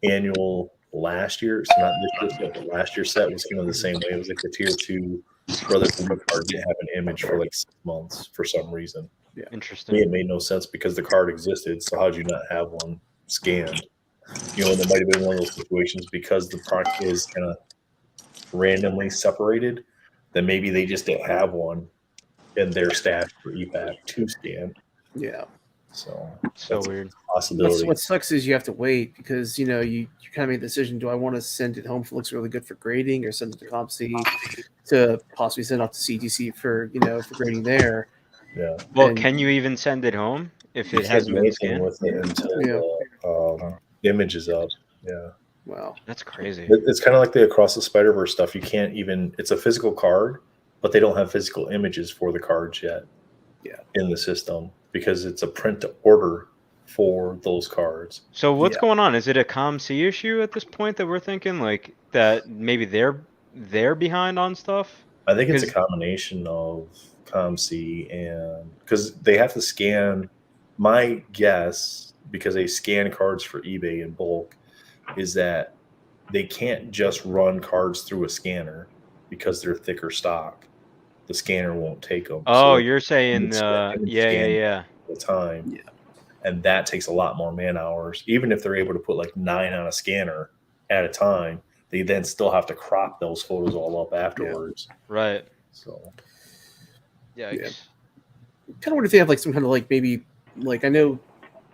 annual last year. So not this year's set, but last year's set was kind of the same way. It was like the tier 2 Brother Voodoo card didn't have an image for like 6 months for some reason. To me, Interesting. it made no sense because the card existed. So how'd you not have one scanned? You know, and it might have been one of those situations because the product is kind of randomly separated. Then maybe they just didn't have one in their stash for EPAC to scan. Yeah. So So weird. a possibility. What sucks is you have to wait because you kind of make the decision: do I want to send it home if it looks really good for grading, or send it to CompC to possibly send off to CGC for for grading there? Yeah. Well, And- can you even send it home if You it can't hasn't do been anything scanned? with it until Yeah. the image is up. Yeah. Wow. That's crazy. It's kind of like the Across the Spider-Verse stuff. You can't even, it's a physical card, but they don't have physical images for the cards yet. Yeah. In the system because it's a print to order for those cards. So what's Yeah. going on? Is it a ComC issue at this point that we're thinking like that maybe they're behind on stuff? I think it's a 'Cause- combination of ComC and because they have to scan. My guess, because they scan cards for eBay in bulk, is that they can't just run cards through a scanner because they're thicker stock. The scanner won't take them. Oh, So you're saying it's an image yeah. scan at the time. Yeah. And that takes a lot more man hours. Even if they're able to put like 9 on a scanner at a time, they then still have to crop those photos all up afterwards. Right. So Yikes. Kind of wonder if they have like some kind of like maybe like I know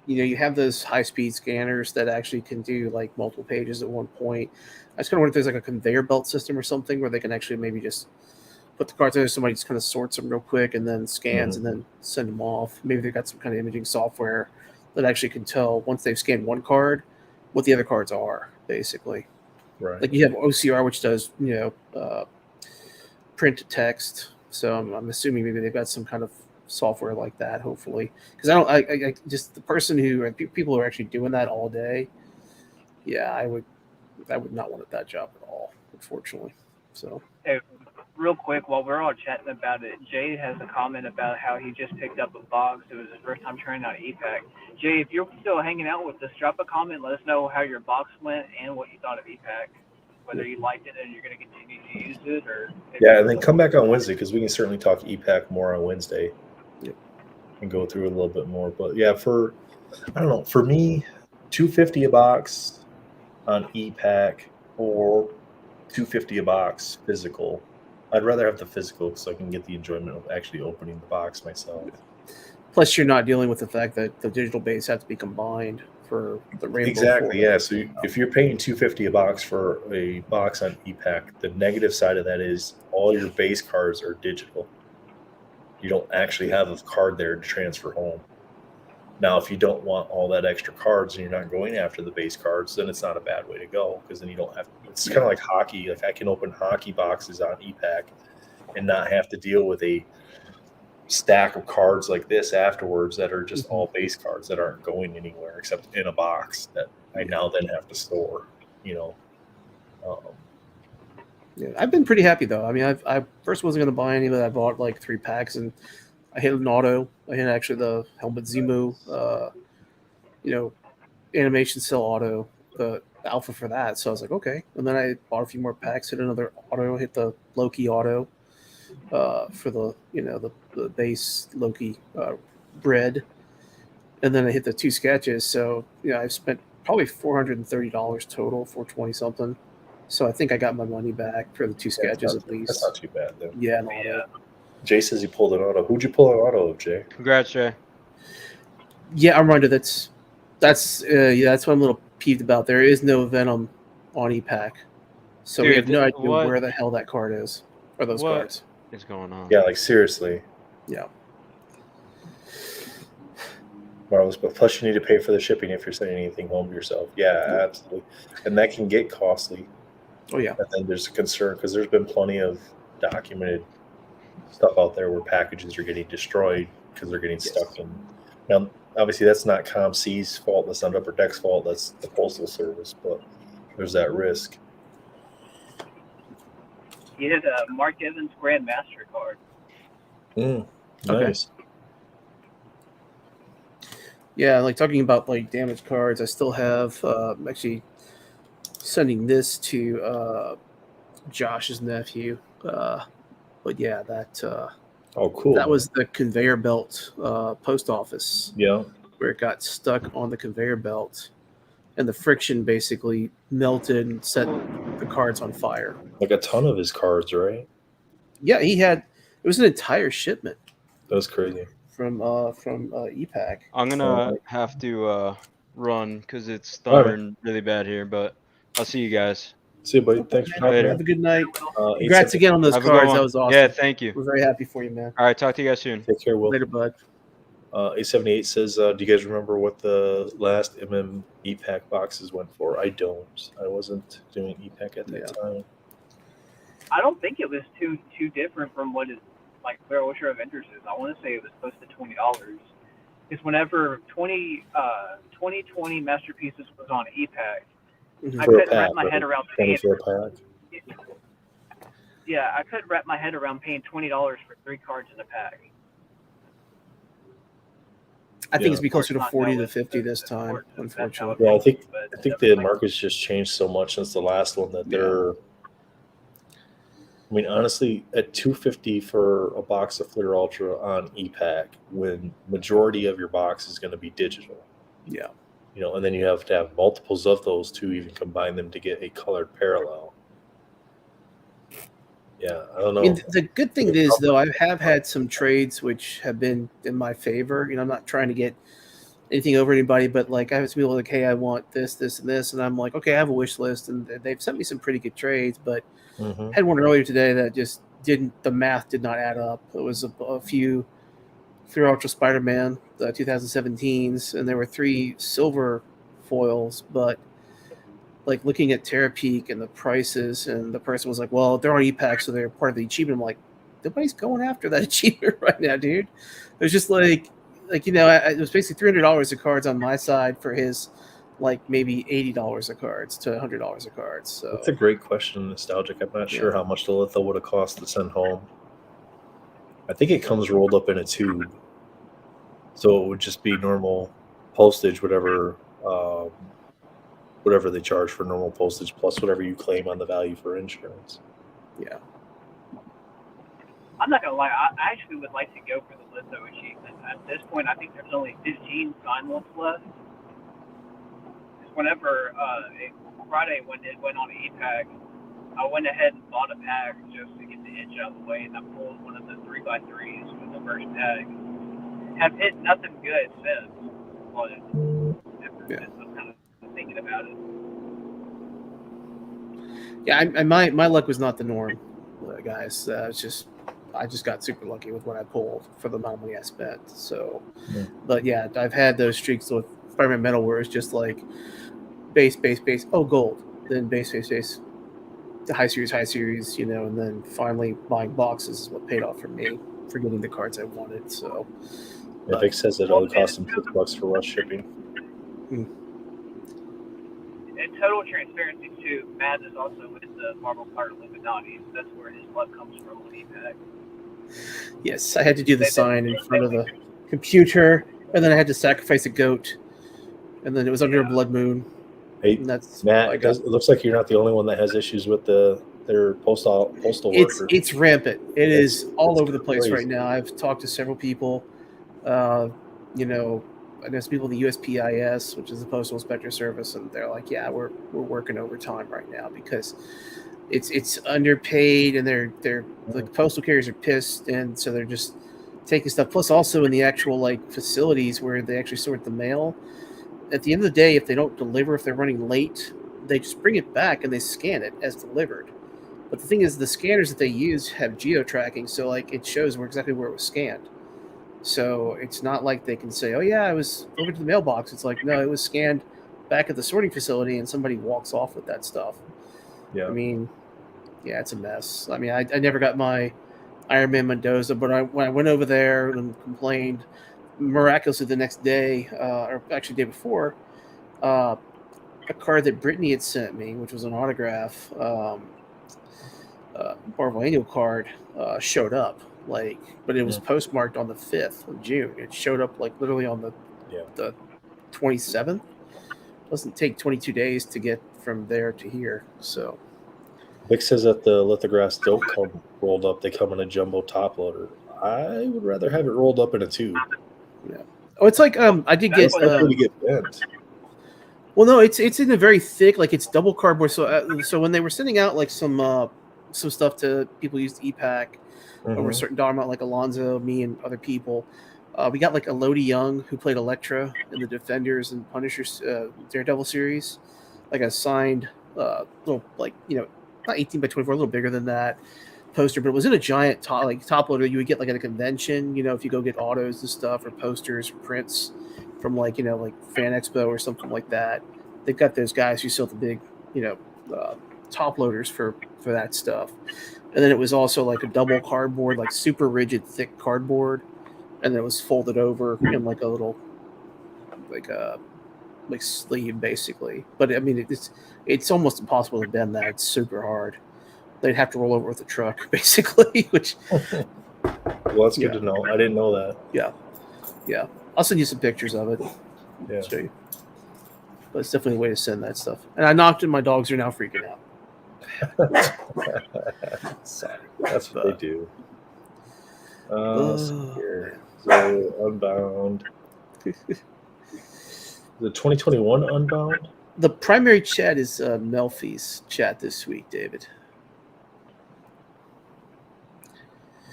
you have those high speed scanners that actually can do like multiple pages at one point. I just kind of wonder if there's like a conveyor belt system or something where they can actually maybe just put the cards there, somebody just kind of sorts them real quick and then scans and then send them off. Maybe they've got some kind of imaging software that actually can tell once they've scanned one card what the other cards are, basically. right. Like you have OCR, which does print to text. So I'm assuming maybe they've got some kind of software like that, hopefully. Because I just the person who people who are actually doing that all day. Yeah, I would not want that job at all, unfortunately. So. Hey, real quick, while we're all chatting about it, Jay has a comment about how he just picked up a box. It was his first time trying out EPAC. Jay, if you're still hanging out with us, drop a comment. Let us know how your box went and what you thought of EPAC. Whether you liked it and you're going to continue to use it, or Yeah, and then come back on Wednesday because we can certainly talk EPAC more on Wednesday. Yep. And go through it a little bit more. But yeah, for me, $250 a box on EPAC or $250 a box physical. I'd rather have the physical so I can get the enjoyment of actually opening the box myself. Plus, you're not dealing with the fact that the digital base have to be combined for the rainbow. Exactly, yeah. So if you're paying $250 a box for a box on EPAC, the negative side of that is all your base cards are digital. You don't actually have a card there to transfer home. Now, if you don't want all that extra cards and you're not going after the base cards, then it's not a bad way to go because then you don't have to. It's kind of like hockey. Like I can open hockey boxes on EPAC and not have to deal with a stack of cards like this afterwards that are just all base cards that aren't going anywhere except in a box that I now then have to store. Yeah, I've been pretty happy though. I mean, I first wasn't going to buy any, but I bought like 3 packs, and I hit an auto. I hit actually the Helmet Zemu, animation cell auto, the alpha for that. So I was like, okay. And then I bought a few more packs, hit another auto, hit the Loki auto for the the base Loki bread, and then I hit the 2 sketches. So I've spent probably $430 total, 420 something. So I think I got my money back for the 2 sketches at least. That's not too bad then. Yeah, an auto. Jay says he pulled an auto. Who'd you pull an auto of, Jay? Congrats, Jay. Yeah, I'm reminded that's what I'm a little peeved about. There is no Venom on EPAC. So we Dude, have no idea what- where the hell that card is, or those What? cards. Is going on? Yeah, like seriously. Yeah. Marvelous, but plus you need to pay for the shipping if you're sending anything home to yourself. Yeah, absolutely. And that can get costly. Oh yeah. And then there's a concern because there's been plenty of documented stuff out there where packages are getting destroyed because they're getting stuck in. Now, obviously, that's not ComC's fault. That's not Upper Deck's fault. That's the Postal Service. But there's that risk. He had a Mark Evans Grandmaster card. Nice. Yeah, like talking about like damaged cards, I still have actually sending this to Josh's nephew. But yeah, that Oh, cool. that was the conveyor belt post office. Yeah. Where it got stuck on the conveyor belt, and the friction basically melted and set the cards on fire. Like a ton of his cards, right? Yeah, it was an entire shipment That's crazy. from EPAC. I'm gonna So, have to run because it's All right. thundering really bad here, but I'll see you guys. see you, buddy. Thanks for Later. Have a good night. Uh, Congrats again on those Have a good cards. one. That was awesome. Yeah, thank you. We're very happy for you, man. All right, talk to you guys soon. Take care, Will. Later, bud. 878 says, do you guys remember what the last MM EPAC boxes went for? I don't. I wasn't doing EPAC at that time. I don't think it was too different from what is like Barrel Ultra Avengers is. I want to say it was close to $20. Because whenever 2020 Masterpieces was on EPAC, Mhm. I For a couldn't wrap pack, my head right? around 20 paying. for a pack. Yeah, I couldn't wrap my head around paying $20 for 3 cards in a pack. I think Yeah. it's be closer to Not 40 to knowing 50 the- this the time, importance of that unfortunately. Yeah, I think but the market's just changed so much since the last one that they're. I mean, honestly, at $250 for a box of Fleer Ultra on EPAC, when majority of your box is going to be digital, Yeah. and then you have to have multiples of those to even combine them to get a colored parallel. Yeah, I don't know. I mean, the good thing is, though, I have had some trades which have been in my favor. I'm not trying to get anything over anybody, but like I have some people like, hey, I want this, this, and this, and I'm like, okay, I have a wish list, and they've sent me some pretty good trades, but Mhm. I had one earlier today that just the math did not add up. It was a few Fleer Ultra Spider-Man, the 2017s, and there were 3 silver foils, but like looking at Terapeak and the prices, and the person was like, well, they're on EPAC, so they're part of the achievement. I'm like, nobody's going after that achievement right now, dude. It was just like it was basically $300 of cards on my side for his, like maybe $80 of cards to $100 of cards. So That's a great question, Nostalgic. I'm not sure how much the litho would have cost to send home. I think it comes rolled up in a tube, so it would just be normal postage, whatever they charge for normal postage, plus whatever you claim on the value for insurance. Yeah. I'm not gonna lie, I actually would like to go for the litho achievement. At this point, I think there's only 15 sign ones left. Because whenever Friday when it went on EPAC, I went ahead and bought a pack just to get the itch out of the way, and I pulled one of the 3x3s for the first pack. Have hit nothing good since, but I'm kind of thinking about it. Yeah, my luck was not the norm, guys. I just got super lucky with what I pulled for the amount of money I spent. So, but yeah, I've had those streaks with Spider-Man Metal where it's just like base, oh gold, then base, the high series, and then finally buying boxes is what paid off for me for getting the cards I wanted. So, Yeah, Vic says it only cost him $6 for rush shipping. And total transparency too, Matt is also with the Marvel Card Illuminati. So that's where his luck comes from on EPAC. Yes, I had to do the sign in front of the computer, and then I had to sacrifice a goat, and then it was under a blood moon. Hey, And that's Matt, it looks like you're not the only one that has issues with their postal workers. It's rampant. It's all over the place crazy. right now. I've talked to several people. I know some people in the USPIS, which is the Postal Inspector Service, and they're like, "Yeah, we're working overtime right now because it's underpaid, and they're the postal carriers are pissed, and so they're just taking stuff. Plus, also in the actual like facilities where they actually sort the mail. At the end of the day, if they don't deliver, if they're running late, they just bring it back and they scan it as delivered. But the thing is, the scanners that they use have geo tracking, so like it shows exactly where it was scanned. So it's not like they can say, "Oh yeah, I was delivered to the mailbox." It's like, no, it was scanned back at the sorting facility, and somebody walks off with that stuff. Yeah. I mean, yeah, it's a mess. I mean, I never got my Iron Man Mendoza, but when I went over there and complained, miraculously the next day, or actually the day before, a card that Brittany had sent me, which was an autograph, Marvel Annual card, showed up. Like, but it was postmarked on the 5th of June. It showed up like literally on the 27th. Doesn't take 22 days to get from there to here. So Vic says that the lithographs don't come rolled up; they come in a jumbo top loader. I would rather have it rolled up in a tube. yeah. Oh, it's like I did get. To get bent. Well, no, it's in a very thick, like it's double cardboard. So when they were sending out like some stuff to people who used EPAC over a certain dollar amount, like Alonzo, me, and other people, we got like Elodie Young, who played Elektra in the Defenders and Punishers Daredevil series, like a signed little, like, not 18 by 24, a little bigger than that poster, but it was in a giant top loader you would get like at a convention, if you go get autos and stuff or posters or prints from like Fan Expo or something like that. They've got those guys who sell the big top loaders for that stuff. And then it was also like a double cardboard, like super rigid thick cardboard, and then it was folded over in like a little like sleeve basically. But I mean, it's almost impossible to bend that. It's super hard. They'd have to roll over with a truck basically, which well, that's good to know. I didn't know that. Yeah, I'll send you some pictures of it. Yeah, show you. But it's definitely a way to send that stuff. And I knocked and my dogs are now freaking out. Sorry. That's what they do. Here. So Unbound. The 2021 Unbound? The primary chat is Melfi's chat this week, David.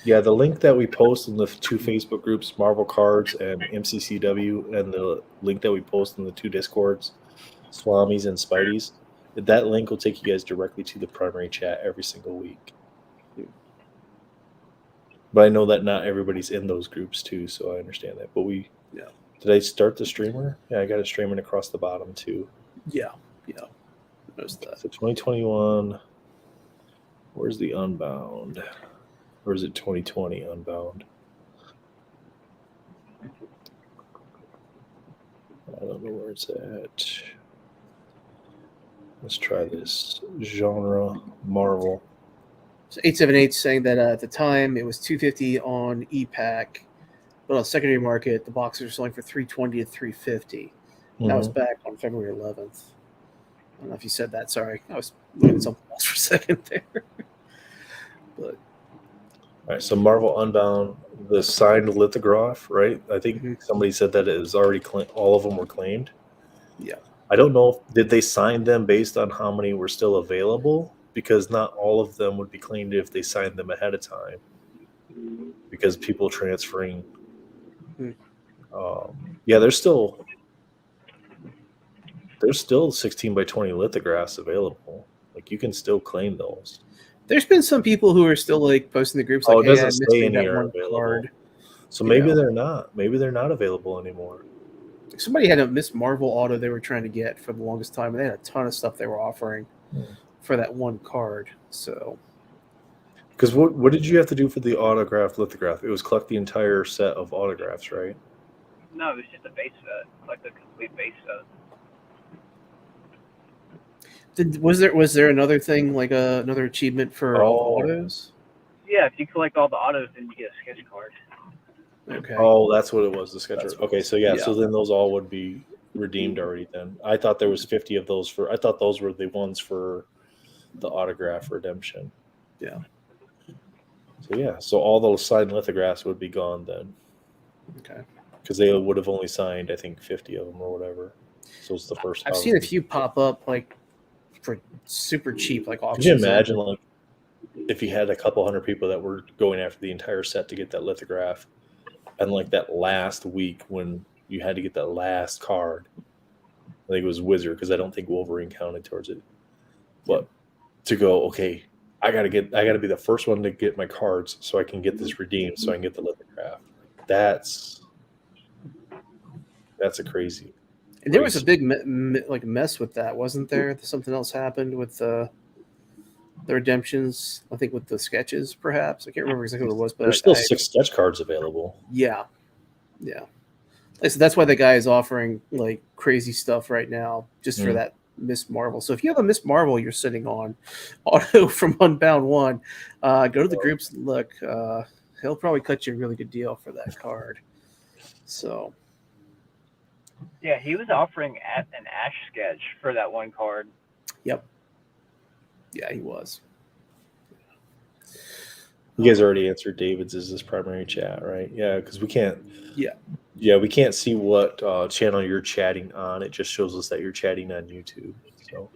Yeah, the link that we post in the two Facebook groups, Marvel Cards and MCCW, and the link that we post in the two Discords, Swamis and Spideys, that link will take you guys directly to the primary chat every single week. But I know that not everybody's in those groups too, so I understand that. But did I start the streamer? Yeah, I got a streaming across the bottom too. Yeah. Noticed that. So 2021, where's the Unbound? Or is it 2020 Unbound? I don't know where it's at. Let's try this. Genre, Marvel. So 878 saying that at the time it was $250 on EPAC, but on secondary market the boxes are selling for $320 to $350. That was back on February 11th. I don't know if you said that. Sorry, I was looking at something else for a second there. But all right, so Marvel Unbound, the signed lithograph, right? I think somebody said that it was already all of them were claimed. Yeah. I don't know. Did they sign them based on how many were still available? Because not all of them would be claimed if they signed them ahead of time. Because people transferring. Yeah, there's still 16 by 20 lithographs available. Like you can still claim those. There's been some people who are still like posting the groups like, it doesn't say any that are one available. card. So maybe they're not. Maybe they're not available anymore. Somebody had a Miss Marvel auto they were trying to get for the longest time, and they had a ton of stuff they were offering for that one card. So, because what did you have to do for the autograph lithograph? It was collect the entire set of autographs, right? No, it was just a base set, like a complete base set. Was there another thing like another achievement for all the autos? Yeah, if you collect all the autos, then you get a sketch card. Okay. Oh, that's what it was, the sketch card. Okay, so so then those all would be redeemed already then. I thought there was 50 of those I thought those were the ones for the autograph redemption. Yeah. So all those signed lithographs would be gone then. Okay. Because they would have only signed, I think, 50 of them or whatever. So it's the first. I've seen a few pop up like for super cheap, like auctions. Could you imagine, like, if you had a couple hundred people that were going after the entire set to get that lithograph, and like that last week when you had to get that last card, I think it was Wizard because I don't think Wolverine counted towards it. But to go, okay, I gotta be the first one to get my cards so I can get this redeemed, so I can get the lithograph. That's a crazy. And there was a big mess with that, wasn't there? Something else happened with the redemptions. I think with the sketches, perhaps. I can't remember exactly what it was, but there's still 6 sketch cards available. Yeah. So that's why the guy is offering like crazy stuff right now, just for that Miss Marvel. So if you have a Miss Marvel you're sitting on auto from Unbound 1, go to the groups and look. He'll probably cut you a really good deal for that card. So yeah, he was offering an Ash sketch for that one card. Yep. Yeah, he was. You guys already answered David's is this primary chat, right? Yeah, because we can't. Yeah, we can't see what channel you're chatting on. It just shows us that you're chatting on YouTube. So,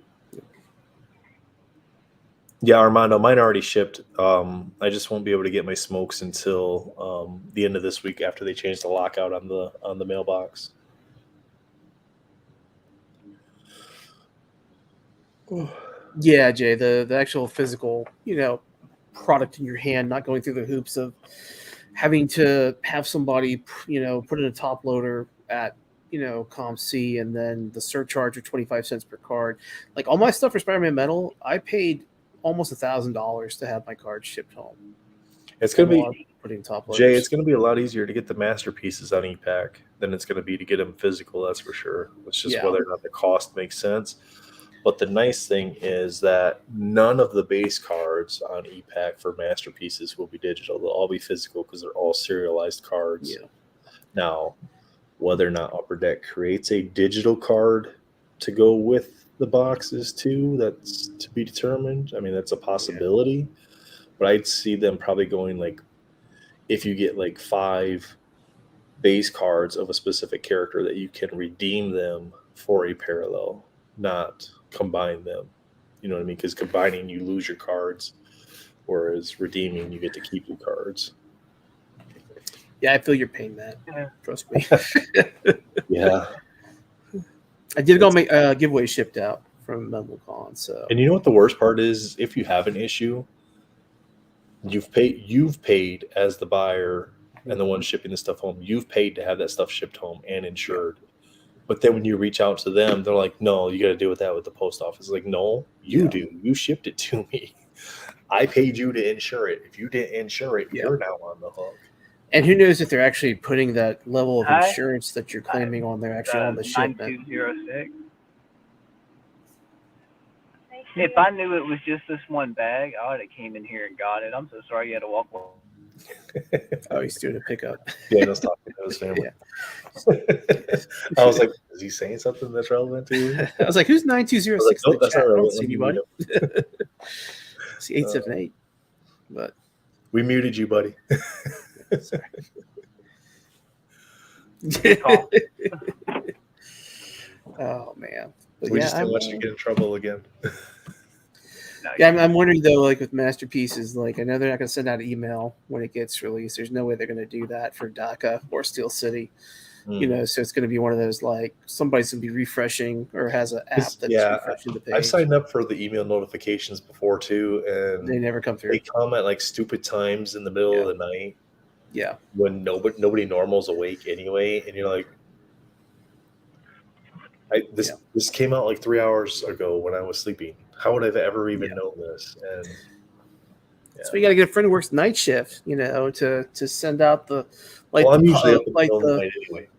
yeah, Armando, mine already shipped. I just won't be able to get my smokes until the end of this week after they change the lockout on the mailbox. Yeah, Jay, the actual physical, product in your hand, not going through the hoops of having to have somebody, put in a top loader at, ComC and then the surcharge of 25 cents per card. Like all my stuff for Spider-Man Metal, I paid almost $1,000 to have my card shipped home. It's going to be putting top loaders. Jay, it's going to be a lot easier to get the masterpieces on e-Pack than it's going to be to get them physical. That's for sure. It's just whether or not the cost makes sense. But the nice thing is that none of the base cards on e-Pack for masterpieces will be digital. They'll all be physical because they're all serialized cards. Yeah. Now, whether or not Upper Deck creates a digital card to go with the boxes too, that's to be determined. I mean, that's a possibility. But I'd see them probably going like, if you get like 5 base cards of a specific character, that you can redeem them for a parallel, not combine them. You know what I mean? Because combining, you lose your cards, whereas redeeming, you get to keep your cards. Yeah, I feel your pain, Matt. Yeah. Trust me. Yeah. I did go make giveaway shipped out from MetalCon. So, and you know what the worst part is? If you have an issue, you've paid as the buyer and the one shipping the stuff home. You've paid to have that stuff shipped home and insured. But then when you reach out to them, they're like, no, you got to deal with that with the post office. Like, no, you do. You shipped it to me. I paid you to insure it. If you didn't insure it, you're now on the hook. And who knows if they're actually putting that level of insurance that you're claiming on there actually on the shipment. 9206. If I knew it was just this one bag, I would have came in here and got it. I'm so sorry you had to walk away. Oh, he's doing a pickup. Yeah, let's talk to his family. I was like, is he saying something that's relevant to you? I was like, who's 9206? Nope, that's not I don't relevant. see anybody. See 878. But we muted you, buddy. Sorry. Oh man. But we just didn't want you to get in trouble again. Yeah, I'm wondering though, like with masterpieces, like I know they're not going to send out an email when it gets released. There's no way they're going to do that for DACA or Steel City, So it's going to be one of those like somebody's going to be refreshing or has an app that's refreshing the page. I've signed up for the email notifications before too, and they never come through. They come at like stupid times in the middle of the night. Yeah, when nobody normal's awake anyway, and you're like, this came out like 3 hours ago when I was sleeping. How would I have ever even known this? And so you got to get a friend who works night shift, to send out the I'm usually up until the night anyway.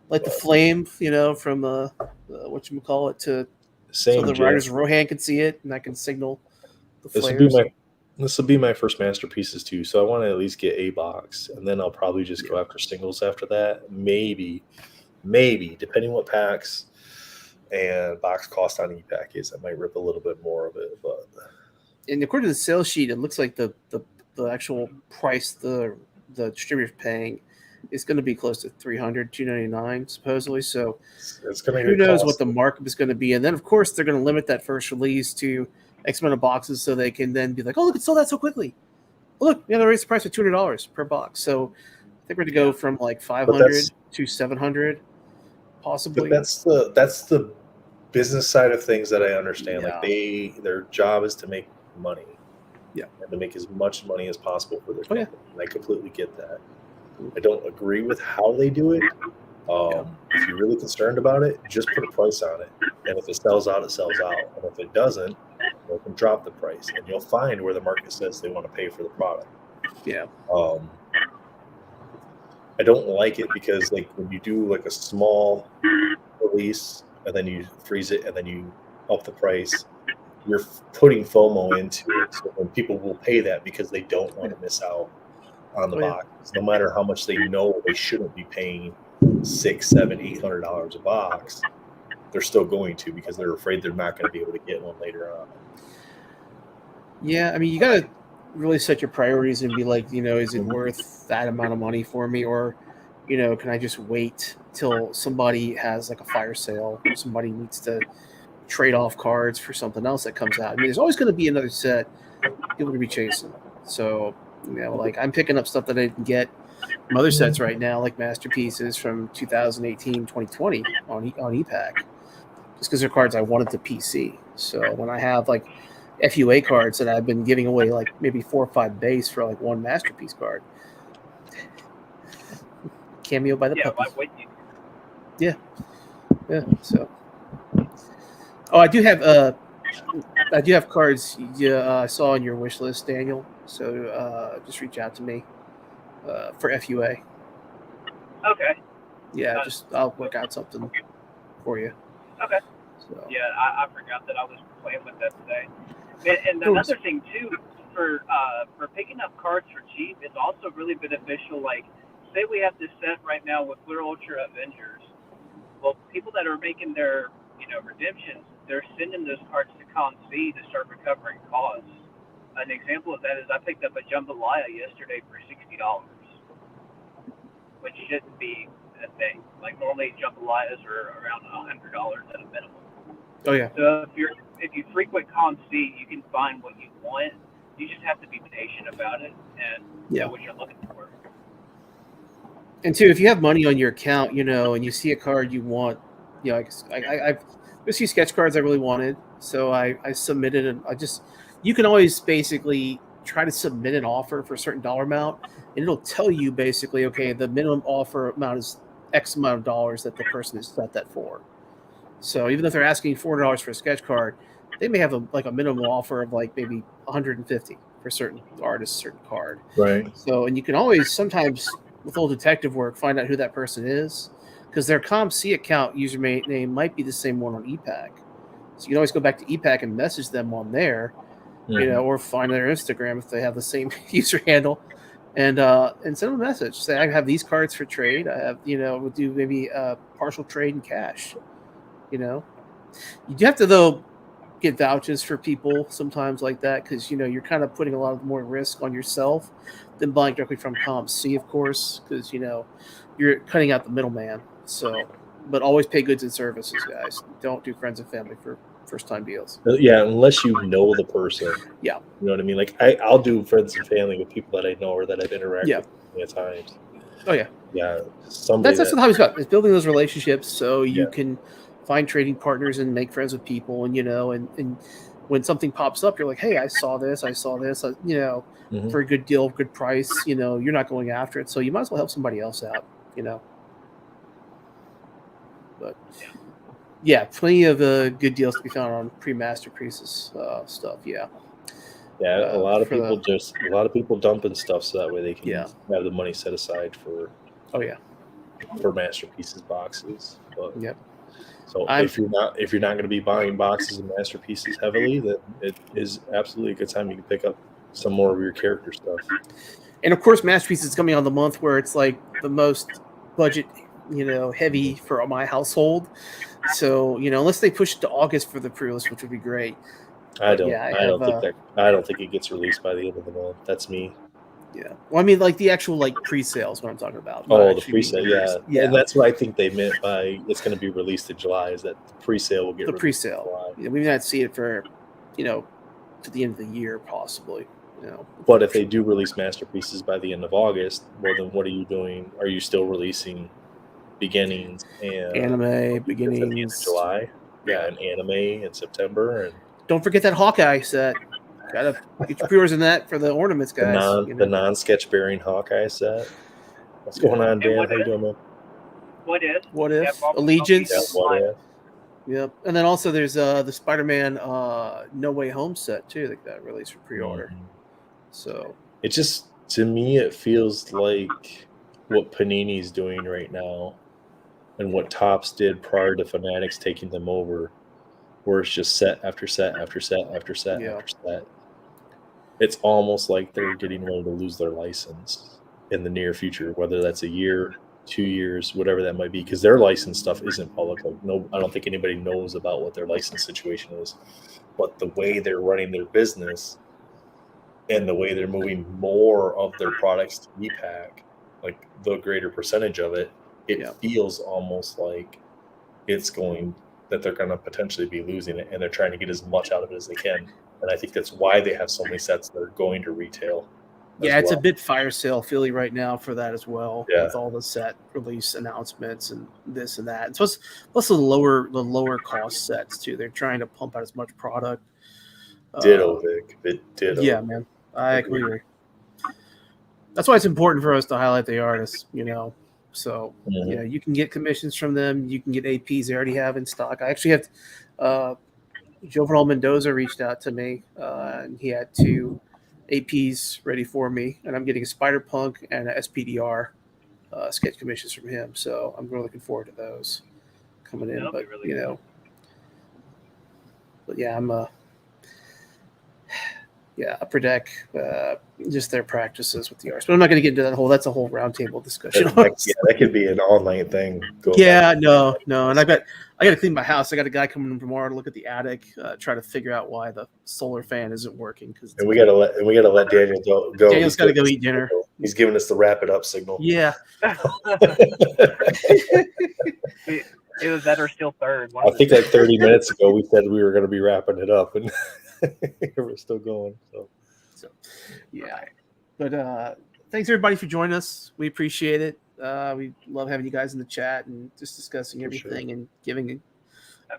Like the flame, from whatchamacallit to so the writers of Rohan can see it and I can signal the flares. This will be my first masterpieces too, so I want to at least get a box, and then I'll probably just go after singles after that. Maybe, depending what packs and box cost on e-Pack is, I might rip a little bit more of it. But and according to the sales sheet, it looks like the actual price the distributor's paying is going to be close to $300-$299 supposedly. So it's going to who knows what the markup is going to be, and then of course they're going to limit that first release to X amount of boxes so they can then be like, oh look, it sold out so quickly. Oh, look, they raised the price to $200 per box. So I think we're going to go from like $500 to $700 possibly. But that's the business side of things that I understand. Yeah. Like their job is to make money. Yeah. And to make as much money as possible for their Oh, yeah. company. And I completely get that. I don't agree with how they do it. If you're really concerned about it, just put a price on it. And if it sells out, it sells out. And if it doesn't, you can drop the price. And you'll find where the market says they want to pay for the product. Yeah. I don't like it because like when you do like a small release and then you freeze it and then you up the price, you're putting FOMO into it. So when people will pay that because they don't want to miss out on the box, no matter how much they know they shouldn't be paying $600, $700, $800 a box, they're still going to because they're afraid they're not going to be able to get one later on. Yeah, I mean, you got to really set your priorities and be like, is it worth that amount of money for me? Or, can I just wait till somebody has like a fire sale or somebody needs to trade off cards for something else that comes out? I mean, there's always going to be another set people to be chasing. So, like I'm picking up stuff that I didn't get from other sets right now, like masterpieces from 2018, 2020 on EPAC, just because they're cards I wanted to PC. So when I have like FUA cards that I've been giving away like maybe 4 or 5 base for like one masterpiece card. Cameo by the puppy. Yeah. So, I do have cards I saw on your wish list, Daniel. So just reach out to me for FUA. Okay. Yeah, I'll work out something for you. Okay. So. Yeah, I forgot that I was playing with that today. And another thing too, for picking up cards for cheap, it's also really beneficial. Like, say we have this set right now with Clear Ultra Avengers. Well, people that are making their redemptions, they're sending those cards to ConC to start recovering costs. An example of that is I picked up a Jambalaya yesterday for $60, which shouldn't be a thing. Like normally Jambalayas are around $100 at a minimum. Oh yeah. So if you frequent ConC, you can find what you want. You just have to be patient about it and know what you're looking for. And two, if you have money on your account, and you see a card you want, I've a few sketch cards I really wanted, so I submitted, and you can always basically try to submit an offer for a certain dollar amount, and it'll tell you basically, okay, the minimum offer amount is X amount of dollars that the person has set that for. So even if they're asking $400 for a sketch card, they may have a minimum offer of like maybe $150 for certain artists, certain card. Right. So, and you can always sometimes with old detective work find out who that person is, because their ComC account username might be the same one on EPAC. So you can always go back to EPAC and message them on there, or find their Instagram if they have the same user handle, and send them a message. Say, I have these cards for trade. I have, we'll do maybe a partial trade in cash. You do have to though get vouchers for people sometimes like that, because you're kind of putting a lot more risk on yourself than buying directly from ComC, of course, because you're cutting out the middleman. So, but always pay goods and services, guys. Don't do friends and family for first-time deals. Yeah, unless you know the person. Yeah. You know what I mean? Like, I'll do friends and family with people that I know or that I've interacted with many times. Oh, yeah. Yeah. That's what the hobby's about. It's building those relationships so you can find trading partners and make friends with people. And, and when something pops up, you're like, hey, I saw this, for a good deal, good price, you're not going after it. So you might as well help somebody else out, But yeah, plenty of good deals to be found on pre-masterpieces stuff. Yeah. Yeah, a lot of people dumping stuff so that way they can have the money set aside for for masterpieces boxes. But, so if you're not going to be buying boxes and masterpieces heavily, then it is absolutely a good time you can pick up some more of your character stuff. And of course, masterpieces is coming on the month where it's like the most budget heavy for my household. So, unless they push it to August for the pre-list, which would be great. I don't think it gets released by the end of the month. That's me. Yeah. Well, I mean, like the actual pre-sales, what I'm talking about. Oh, the pre-sale, yeah. And that's what I think they meant by it's going to be released in July, is that the pre-sale will get the pre-sale. We may not see it for, to the end of the year, possibly. But if they do release masterpieces by the end of August, well, then what are you doing? Are you still releasing beginnings and anime beginnings at the end of July? Yeah, an anime in September, and Don't forget that Hawkeye set. Gotta get your pre-orders in that for the ornaments, the guys. the non-sketch bearing Hawkeye set. What's going on, And Dan? what How you is? doing, man? What is? What Yeah, if probably Allegiance? Yeah, what if? Yep. And then also there's the Spider-Man No Way Home set too that got released for pre-order. Mhm. So It just, to me, it feels like what Panini's doing right now and what Topps did prior to Fanatics taking them over, where it's just set after set after set after set Yeah. after set. It's almost like they're getting ready to lose their license in the near future, whether that's a year, 2 years, whatever that might be, because their license stuff isn't public. Like, no, I don't think anybody knows about what their license situation is. But the way they're running their business and the way they're moving more of their products to e-pack, like the greater percentage of it, it Yeah. feels almost like it's going that they're going to potentially be losing it, and they're trying to get as much out of it as they can. And I think that's why they have so many sets that are going to retail. yeah, it's well. a bit fire sale Philly right now for that as well, Yeah. with all the set release announcements and this and that. And plus the lower cost sets too. They're trying to pump out as much product. Ditto, Vic. It ditto. Yeah, man. I completely agree. That's why it's important for us to highlight the artists, So, you can get commissions from them. You can get APs they already have in stock. I actually have Jovenel Mendoza reached out to me, and he had 2 APs ready for me, and I'm getting a Spider-Punk and a SPDR sketch commissions from him. So I'm really looking forward to those coming in. That'll But, be really cool. but yeah, I'm Upper Deck, just their practices with the artists. But I'm not going to get into that's a whole roundtable discussion. That could be an all-night thing. No. And I got to clean my house. I got a guy coming in tomorrow to look at the attic, try to figure out why the solar fan isn't working. And we gotta let Daniel go. Daniel's got to go eat dinner. He's giving us the wrap it up signal. Yeah. It was that or still third. I think like 30 minutes ago we said we were going to be wrapping it up, and we're still going. So yeah. But thanks everybody for joining us. We appreciate it. We love having you guys in the chat and just discussing everything and giving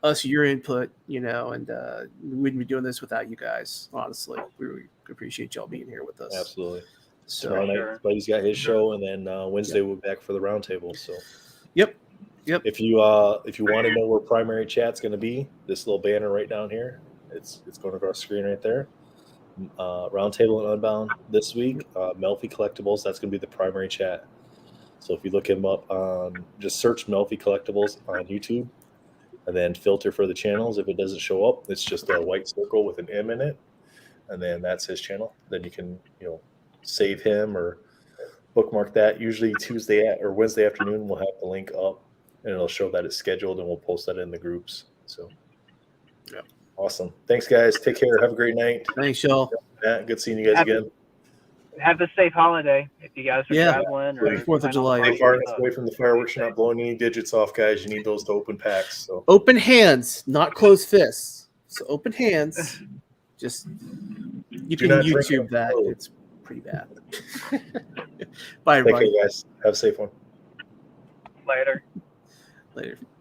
us your input. And we wouldn't be doing this without you guys. Honestly, we really appreciate y'all being here with us. Absolutely. So tomorrow night, Buddy's got his show, and then Wednesday we'll be back for the roundtable. So Yep. If you want to know where primary chat's going to be, this little banner right down here, it's going across the screen right there. Roundtable and Unbound this week. Melfi Collectibles, that's going to be the primary chat. So if you look him up on, just search Melfi Collectibles on YouTube, and then filter for the channels. If it doesn't show up, it's just a white circle with an M in it, and then that's his channel. Then you can save him or bookmark that. Usually Tuesday or Wednesday afternoon, we'll have the link up, and it'll show that it's scheduled, and we'll post that in the groups. So, yeah, awesome. Thanks, guys. Take care. Have a great night. Thanks, y'all. Matt, good seeing you guys again. Have a safe holiday if you guys are traveling. Or 4th of July. Stay far enough away from the fireworks. You're not blowing any digits off, guys. You need those to open packs. So open hands, not closed fists. So open hands. Just you can YouTube that. It's pretty bad. Bye, everybody. Take care, guys. Have a safe one. Later. Later.